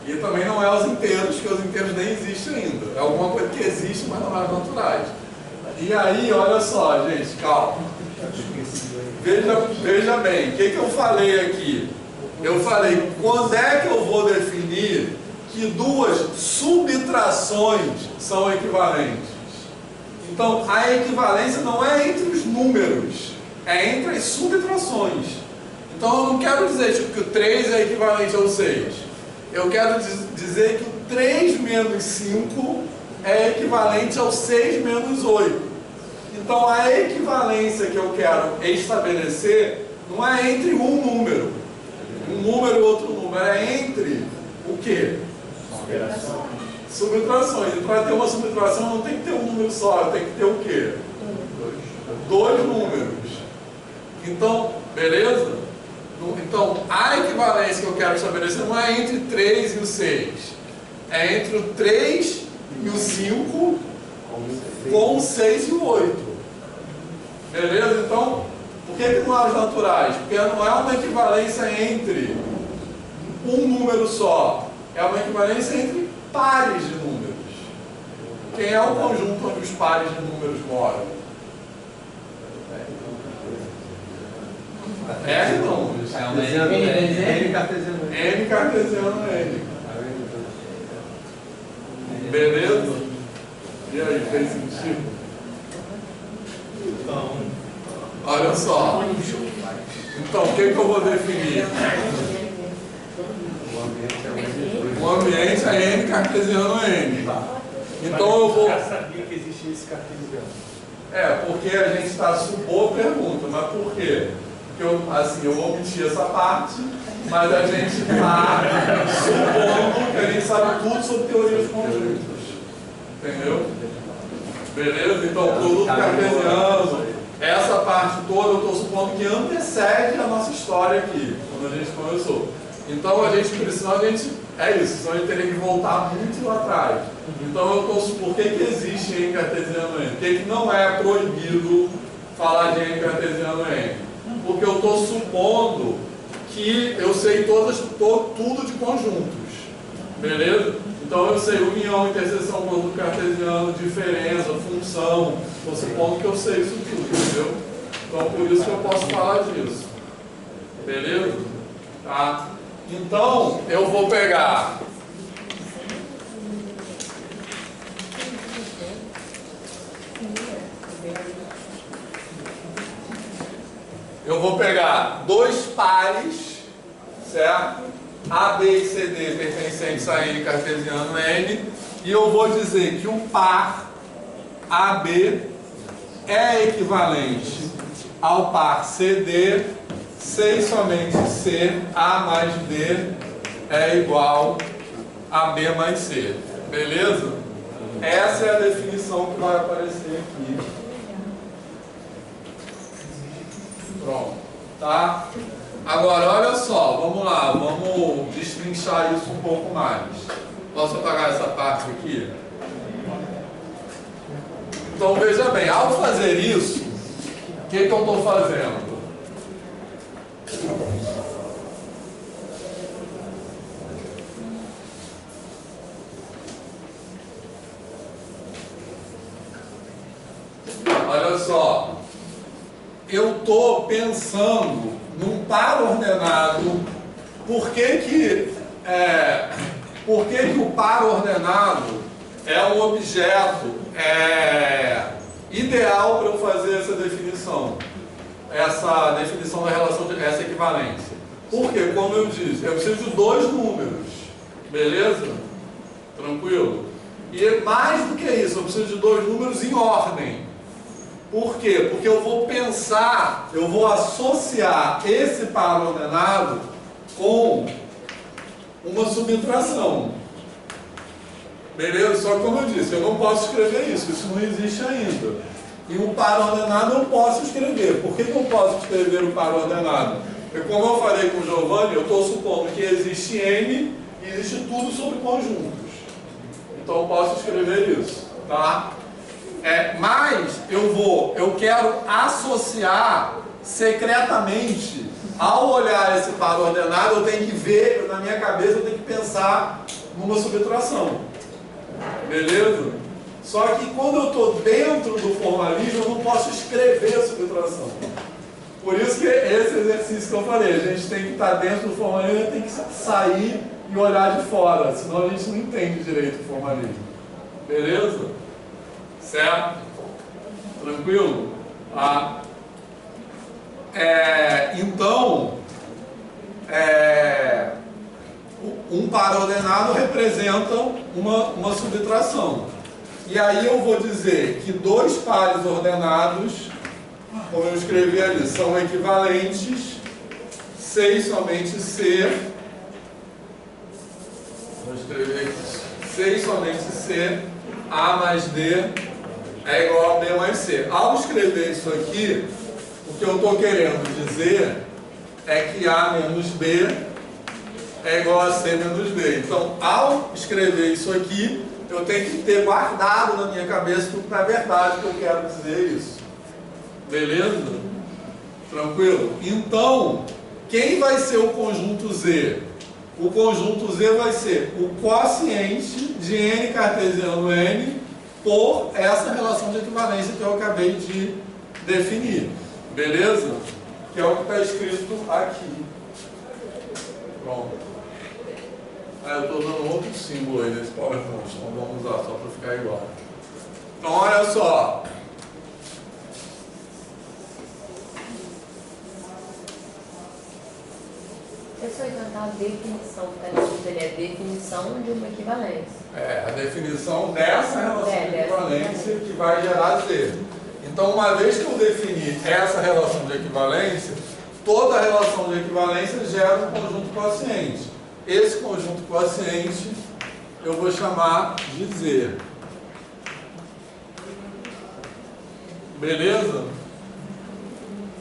E também não é os inteiros, porque os inteiros nem existem ainda. É alguma coisa que existe, mas não é os naturais. E aí, olha só, gente, calma. Veja bem, o que eu falei aqui? Eu falei, quando é que eu vou definir que duas subtrações são equivalentes? Então, a equivalência não é entre os números, é entre as subtrações. Então, eu não quero dizer tipo, que o 3 é equivalente ao 6. Eu quero dizer que o 3 menos 5 é equivalente ao 6 menos 8. Então, a equivalência que eu quero estabelecer Não é entre um número e outro número, é entre o quê? Subtrações. E para ter uma subtração não tem que ter um número só, tem que ter o quê? Dois números. Então, beleza? Então, a equivalência que eu quero estabelecer não é entre 3 e o 6. É entre o 3 e o 5 com o 6 e o 8. Beleza? Então, por que não há os naturais? Porque não é uma equivalência entre um número só. É uma equivalência entre pares de números. Quem é o conjunto onde os pares de números moram? R não. N cartesiano. N cartesiano N. Beleza? E aí, fez sentido? Então, olha só. Então, o que eu vou definir? O ambiente é N cartesiano N. Então eu vou... Eu já sabia que existia esse cartesiano. Porque a gente está supor pergunta, mas por quê? Porque eu omiti essa parte, mas a gente está supondo que a gente sabe tudo sobre teorias conjuntas. Entendeu? Beleza? Então, produto cartesiano, essa parte toda eu estou supondo que antecede a nossa história aqui, quando a gente começou. Então a gente precisa, é isso, senão a gente teria que voltar muito lá atrás. Então eu estou supondo, por que existe N cartesiano N? Por que não é proibido falar de N cartesiano N? Porque eu estou supondo que eu sei tudo de conjuntos. Beleza? Então eu sei união, interseção, produto cartesiano, diferença, função. Estou supondo que eu sei isso tudo, entendeu? Então por isso que eu posso falar disso. Beleza? Tá? Então eu vou pegar dois pares, certo? A, B e C, D pertencentes a N cartesiano N, e eu vou dizer que o par AB é equivalente ao par CD, C e somente C, A mais D é igual a B mais C. Beleza? Essa é a definição que vai aparecer aqui. Pronto. Tá? Agora, olha só, vamos lá, vamos destrinchar isso um pouco mais. Posso apagar essa parte aqui? Então, veja bem, ao fazer isso, o que eu estou fazendo? Olha só, eu estou pensando num par ordenado. Por que o par ordenado é um objeto ideal para eu fazer essa definição da relação, essa equivalência? Porque, como eu disse, eu preciso de dois números, beleza? Tranquilo? E mais do que isso, eu preciso de dois números em ordem. Por quê? Porque eu vou associar esse par ordenado com uma subtração. Beleza? Só que, como eu disse, eu não posso escrever isso não existe ainda. E o par ordenado eu posso escrever. Por que eu posso escrever o par ordenado? Porque, como eu falei com o Giovanni, eu estou supondo que existe N e existe tudo sobre conjuntos. Então eu posso escrever isso. Tá? Mas eu quero associar secretamente, ao olhar esse par ordenado, eu tenho que ver, na minha cabeça, eu tenho que pensar numa subtração. Beleza? Só que quando eu estou dentro do formalismo, eu não posso escrever a subtração. Por isso que esse exercício que eu falei, a gente tem que estar dentro do formalismo, tem que sair e olhar de fora, senão a gente não entende direito o formalismo. Beleza? Certo? Tranquilo? Então, um par ordenado representa uma subtração. E aí eu vou dizer que dois pares ordenados como eu escrevi ali, são equivalentes C e somente C. Vou escrever aqui. C e somente C, A mais D é igual a B mais C. Ao escrever isso aqui, o que eu estou querendo dizer é que A menos B é igual a C menos B. Então, ao escrever isso aqui, eu tenho que ter guardado na minha cabeça que na verdade que eu quero dizer isso. Beleza? Tranquilo? Então, quem vai ser o conjunto Z? O conjunto Z vai ser o quociente de N cartesiano N por essa relação de equivalência que eu acabei de definir. Beleza? Que é o que está escrito aqui. Pronto. Eu estou dando outro símbolo aí nesse PowerPoint, então vamos usar só para ficar igual. Então, olha só. Pessoal, então a definição que está escrito ali é a definição de uma equivalência. É, a definição dessa relação de equivalência que vai gerar Z. Então, uma vez que eu definir essa relação de equivalência, toda relação de equivalência gera um conjunto quociente. Esse conjunto quociente eu vou chamar de Z. Beleza?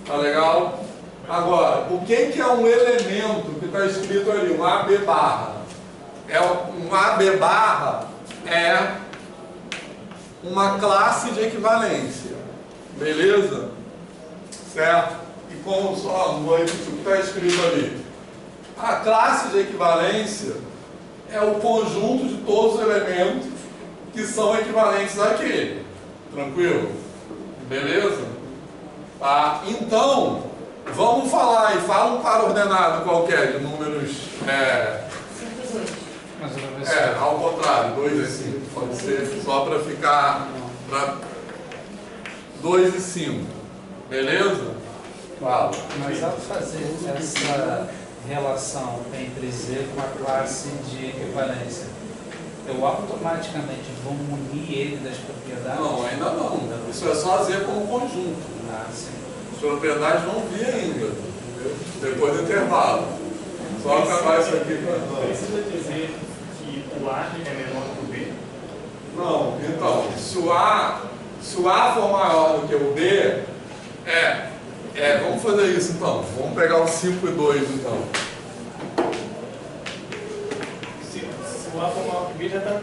Tá legal? Agora, o que é um elemento que está escrito ali? Um AB barra. Um AB barra é uma classe de equivalência. Beleza? Certo? E como só, vou repetir o que está escrito ali. A classe de equivalência é o conjunto de todos os elementos que são equivalentes àquele. Tranquilo? Beleza? Tá? Então, vamos falar aí, fala um par ordenado qualquer de números. 5 e 2. Ao contrário, 2 e 5. Pode ser só para ficar. 2 e 5. Beleza? Fala. Mas ao fazer essa relação entre Z com a classe de equivalência, eu automaticamente vou munir ele das propriedades? Não, ainda não. Isso é só Z como conjunto. Sim. As propriedades vão vir ainda. Depois do intervalo. Só acabar isso aqui para. Precisa dizer que o A é menor que o B? Não, então, se o A for maior do que o B, vamos fazer isso então. Vamos pegar o 5 e 2 então. Se o A for maior que o B já está.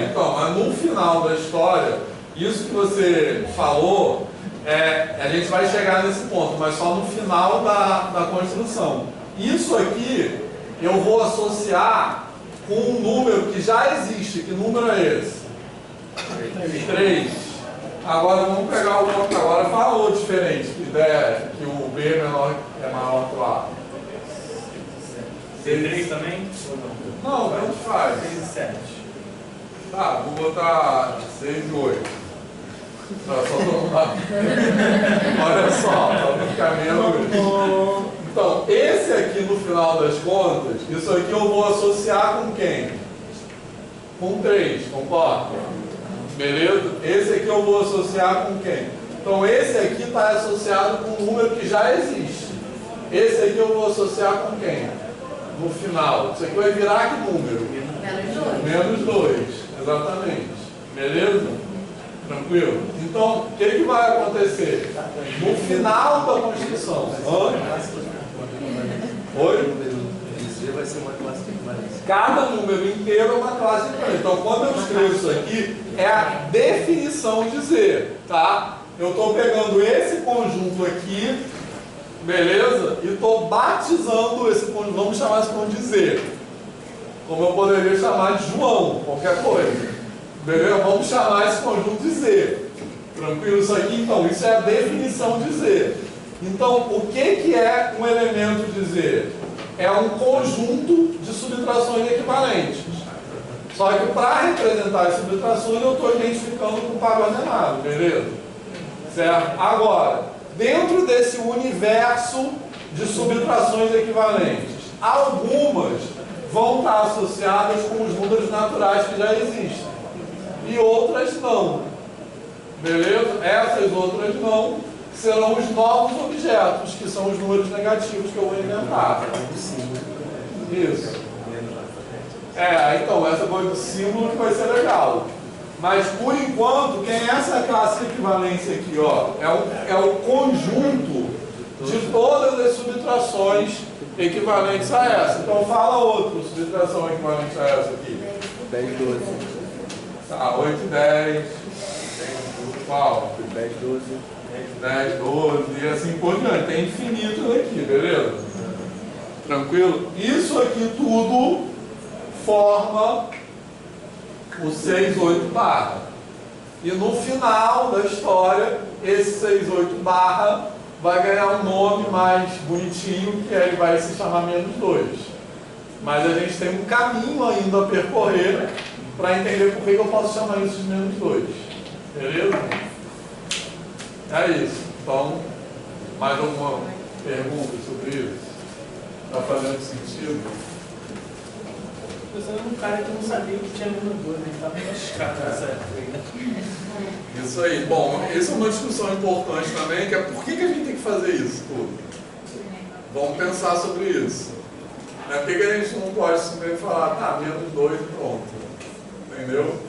Então, mas no final da história, isso que você falou, a gente vai chegar nesse ponto, mas só no final da construção. Isso aqui eu vou associar com um número que já existe. Que número é esse? 3. Agora vamos pegar o outro. Agora falou diferente, que o B é maior que o A. C3 também? Não, tanto faz. 6 e 7. Tá, vou botar 6 e 8. Olha só, para ficar menos. Então, esse aqui no final das contas, isso aqui eu vou associar com quem? Com 3, concorda? Beleza? Esse aqui eu vou associar com quem? Então, esse aqui está associado com um número que já existe. Esse aqui eu vou associar com quem? No final. Isso aqui vai virar que número? Menos 2. Exatamente. Beleza? Tranquilo? Então, o que vai acontecer? No final da construção. Oi? Vai ser uma classe de equivalência. Cada número inteiro é uma classe de equivalência. Então, quando eu escrevo isso aqui, é a definição de Z, tá? Eu estou pegando esse conjunto aqui, beleza? E estou batizando esse conjunto, vamos chamar esse conjunto de Z. Como eu poderia chamar de João, qualquer coisa. Beleza? Vamos chamar esse conjunto de Z. Tranquilo? Isso aqui, então, isso é a definição de Z. Então, o que é um elemento de Z? É um conjunto de subtrações equivalentes. Só que para representar as subtrações, eu estou identificando com o par ordenado, beleza? Certo? Agora, dentro desse universo de subtrações equivalentes, algumas vão estar associadas com os números naturais que já existem. E outras não. Beleza? Essas outras não. serão os novos objetos, que são os números negativos que eu vou inventar. Isso. Então, essa coisa do símbolo que vai ser legal. Mas, por enquanto, quem é essa classe de equivalência aqui? Ó, é o conjunto de todas as subtrações equivalentes a essa. Então, fala outra subtração equivalente a essa aqui. 10, 12. Tá, 8 e 10. Qual? 10, 12. 10, 12 e assim por diante. Tem infinito aqui, beleza? Tranquilo? Isso aqui tudo forma o 6, 8 barra. E no final da história, esse 6, 8 barra vai ganhar um nome mais bonitinho, que ele vai se chamar menos 2. Mas a gente tem um caminho ainda a percorrer para entender por que eu posso chamar isso de menos 2. Beleza? É isso. Então, mais alguma pergunta sobre isso? Está fazendo sentido? Você era um cara que não sabia que tinha menos 2, né? Estava machucado nessa época aí, né? Isso aí. Bom, essa é uma discussão importante também, que é por que a gente tem que fazer isso tudo? Vamos pensar sobre isso. Por que a gente não pode simplesmente falar, tá, menos 2 e pronto? Entendeu?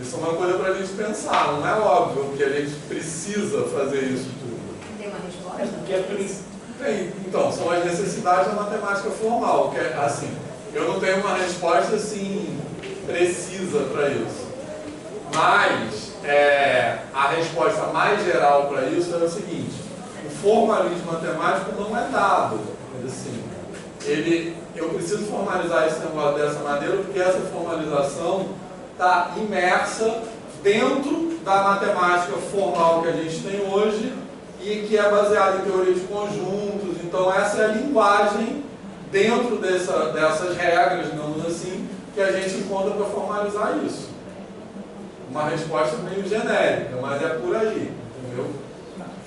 Isso é uma coisa para a gente pensar. Não é óbvio que a gente precisa fazer isso tudo. Tem uma resposta? É porque é por isso. Tem. Então, são as necessidades da matemática formal, que é assim, eu não tenho uma resposta assim precisa para isso. Mas a resposta mais geral para isso é o seguinte: o formalismo matemático não é dado. Assim, eu preciso formalizar esse negócio dessa maneira porque essa formalização está imersa dentro da matemática formal que a gente tem hoje e que é baseada em teoria de conjuntos. Então essa é a linguagem dentro dessas regras, digamos assim, que a gente encontra para formalizar isso. Uma resposta meio genérica, mas é por aí, entendeu?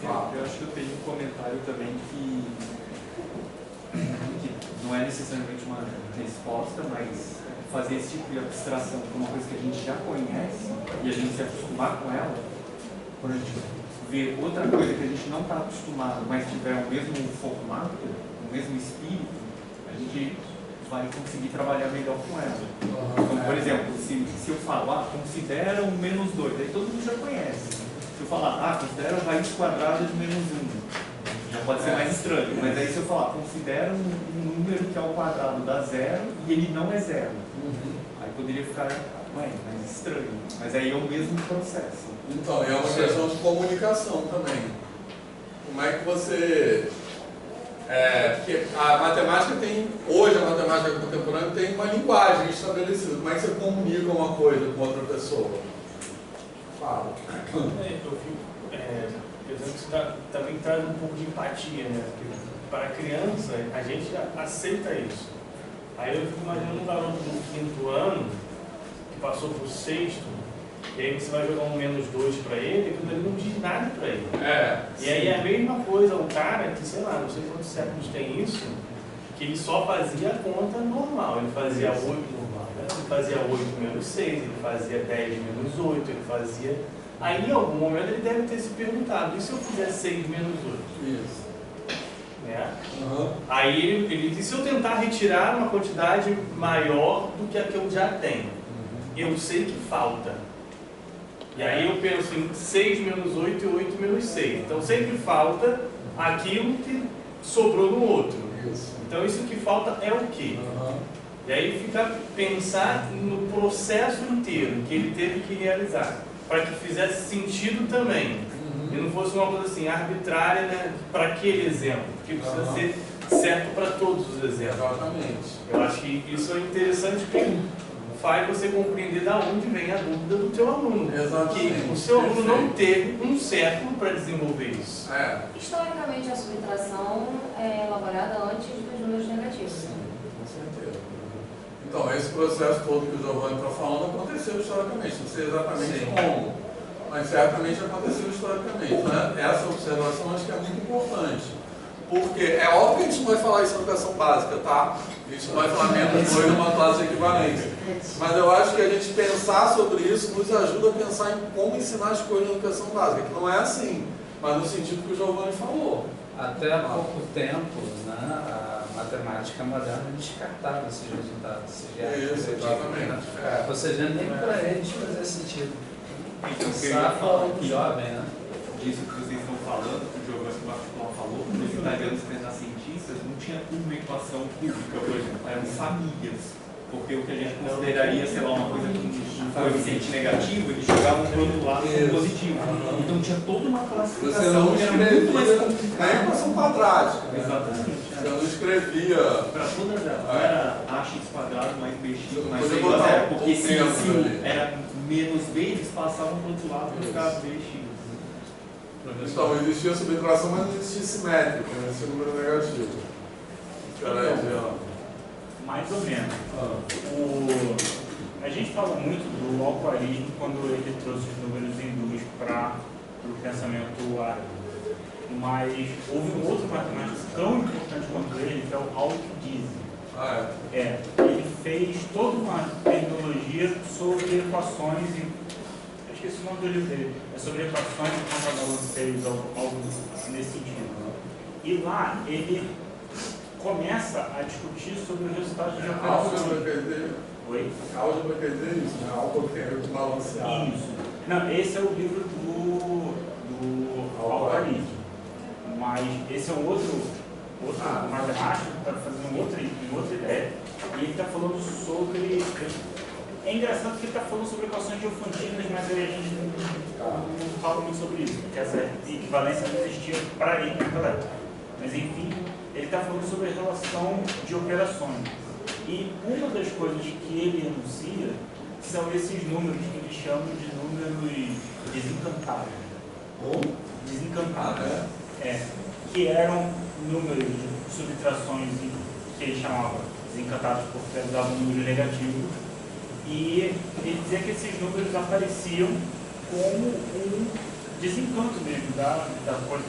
Eu acho que eu tenho um comentário também que não é necessariamente uma resposta, mas fazer esse tipo de abstração com uma coisa que a gente já conhece e a gente se acostumar com ela, quando a gente vê outra coisa que a gente não está acostumado, mas tiver o mesmo formato, o mesmo espírito, a gente vai conseguir trabalhar melhor com ela. Então, por exemplo, se eu falar, considera um menos 2, aí todo mundo já conhece. Se eu falar, considera a raiz quadrada de menos 1, já pode ser mais estranho. Mas aí se eu falar, considera um número que é ao quadrado dá 0 e ele não é 0. Aí poderia ficar, mais estranho. Mas aí é o mesmo processo. Então, é uma questão de comunicação também. Como é que você... porque a matemática tem, hoje a matemática contemporânea tem uma linguagem estabelecida. Como é que você comunica uma coisa com outra pessoa? Fala. Eu fico pensando que isso também traz um pouco de empatia, né? Porque para a criança, a gente aceita isso. Aí eu fico imaginando um garoto do 5º ano, que passou para o 6º, e aí você vai jogar um menos 2 para ele, aquilo ali não diz nada para ele. E aí é a mesma coisa, o cara que, sei lá, não sei quantos séculos tem isso, que ele só fazia a conta normal, ele fazia 8 normal, né? Ele fazia 8 menos 6, ele fazia 10 menos 8, ele fazia... Aí em algum momento ele deve ter se perguntado, e se eu fizer 6 menos 8? Isso. Né? Aí ele disse, se eu tentar retirar uma quantidade maior do que a que eu já tenho, eu sei que falta. E aí eu penso em 6 menos 8 e 8 menos 6. Então sempre falta aquilo que sobrou no outro. Então isso que falta é o quê? E aí fica pensar no processo inteiro que ele teve que realizar, para que fizesse sentido também. E não fosse uma coisa assim, arbitrária, né, para aquele exemplo. Porque precisa ser certo para todos os exemplos. Exatamente. Eu acho que isso é interessante porque faz você compreender de onde vem a dúvida do teu aluno. Exatamente. Que o seu aluno não teve um século para desenvolver isso. Historicamente, a subtração é elaborada antes dos números negativos. Sim, com certeza. Então, esse processo todo que o Giovanni está falando aconteceu historicamente. Não sei exatamente como, mas certamente aconteceu historicamente. Né? Essa observação acho que é muito importante. Porque é óbvio que a gente não vai falar isso em educação básica, tá? A gente não vai falar menos 2 numa classe de equivalência. Mas eu acho que a gente pensar sobre isso nos ajuda a pensar em como ensinar as coisas na educação básica. Que não é assim, mas no sentido que o Giovanni falou. Até há pouco tempo, né, a matemática moderna descartava esses resultados. Isso, exatamente. Ou seja, nem para eles fazia sentido. Então, Safra o jovem, né? Disso que vocês estão falando, que o Giovanni Bartolomeu falou, os italianos renascentistas não tinha uma equação cúbica, por exemplo, eram famílias. Porque o que a gente consideraria, sei lá, uma coisa com um coeficiente negativo, eles jogavam para o outro lado como positivo. Então tinha toda uma classificação. Você não que era muito mais escrevia complicada. na equação quadrática. Exatamente. Você não escrevia. Para todas elas, não era ax quadrado mais bx mais Podia c botar igual a zero, um porque se ali. era menos b, eles passavam para o outro lado para ficar bx. Então, existia subtração, mas não existia simétrica, né? Esse número negativo. Mais ou menos. A gente fala muito do alquarismo quando ele trouxe os números hindus para o pensamento árabe. Mas houve um outro matemático tão importante quanto ele, que é o Al-Kizzi. Ele fez toda uma terminologia sobre equações, eu esqueci o nome do livro dele, é sobre equações e contrabalançeios, algo nesse sentido. E lá ele começa a discutir sobre os resultados de operações. Oi? Álgebra quer dizer isso, né? Algo tem a ver com balancear. Isso. Não, esse é o livro do alquarismo. Mas esse é um outro matemático que está fazendo outra ideia. E ele está falando sobre. É engraçado que ele está falando sobre equações diofantinas, mas aí a gente não fala muito sobre isso, porque essa equivalência não existia para ele naquela época. Mas enfim, ele está falando sobre a relação de operações. E uma das coisas que ele enuncia são esses números que eles chamam de números desencantados. Desencantados. Que eram números de subtrações que ele chamava desencantados porque usavam números negativos. E ele dizia que esses números apareciam como um desencanto mesmo da coisa,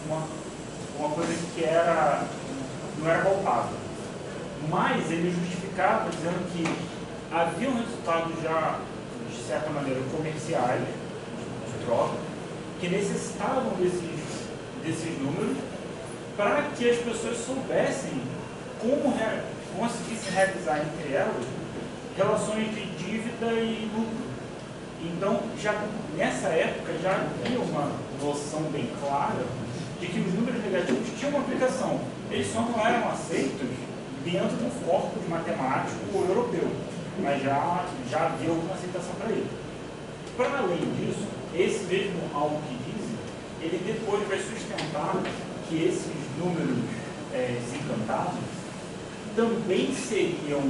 uma coisa que não era palpável. Mas ele justificava dizendo que haviam resultados já, de certa maneira, comerciais, de troca, que necessitavam desses números para que as pessoas soubessem como conseguissem realizar entre elas relações de dívida e lucro. Então, já nessa época, já havia uma noção bem clara de que os números negativos tinham uma aplicação. Eles só não eram aceitos dentro do corpus matemático europeu, mas já havia alguma aceitação para ele. Para além disso, esse mesmo Al-Kizzi, ele depois vai sustentar que esses números desencantados também seriam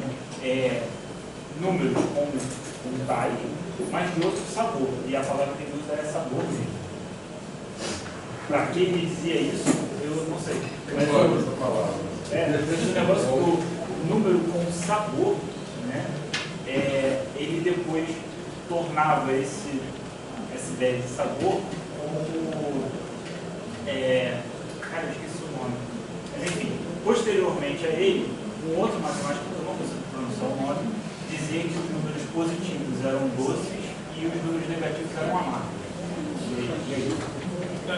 números com tais, mas de outro sabor. E a palavra que ele usa é sabor mesmo. Para quem ele dizia isso, eu não sei. Mas esse negócio do número com sabor, né, ele depois tornava essa ideia de sabor como. Cara, eu esqueci o nome. Mas enfim, posteriormente a ele, um outro matemático, que eu não consigo pronunciar o nome, dizia que os números positivos eram doces e os números negativos eram amargos. E aí? Eu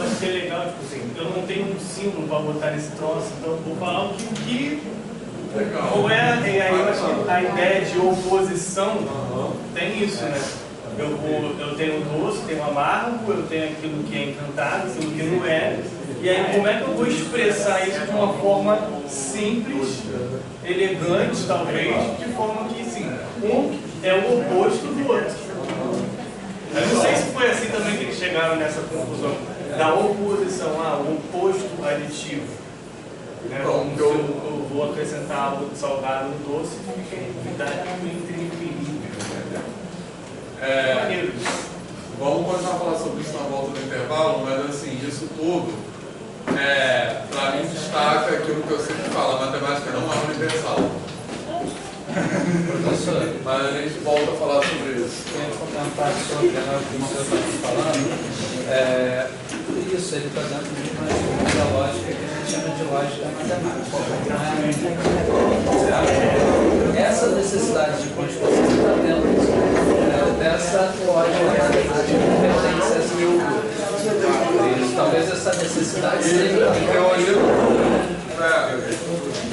acho que é legal, tipo assim, eu não tenho um símbolo para botar nesse troço, então vou falar o que não é, e aí eu acho que a ideia de oposição tem isso, né? Eu tenho doce, tenho amargo, eu tenho aquilo que é encantado, aquilo que não é. E aí como é que eu vou expressar isso de uma forma simples, elegante talvez, de forma que sim, um é o oposto do outro. Eu não sei se foi assim também que eles chegaram nessa conclusão da oposição, o oposto aditivo. Né? Então, eu vou acrescentar algo de salgado no doce e fica intrinsecamente. Vamos continuar a falar sobre isso na volta do intervalo, mas assim, isso tudo, para mim, destaca aquilo que eu sempre falo: a matemática não é universal. Mas a gente volta a falar sobre isso. Queria comentar sobre o que o senhor está falando. Isso, ele está dentro de uma lógica que a gente chama de lógica matemática. Essa necessidade de constituição está dentro dessa lógica matemática que pertence a essa talvez essa necessidade E seja. em teoria,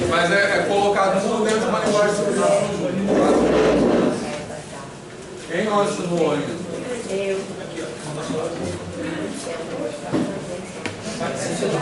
mas é colocado tudo dentro de uma linguagem estrutural. Quem não assinou ainda? Eu. Faz sentido.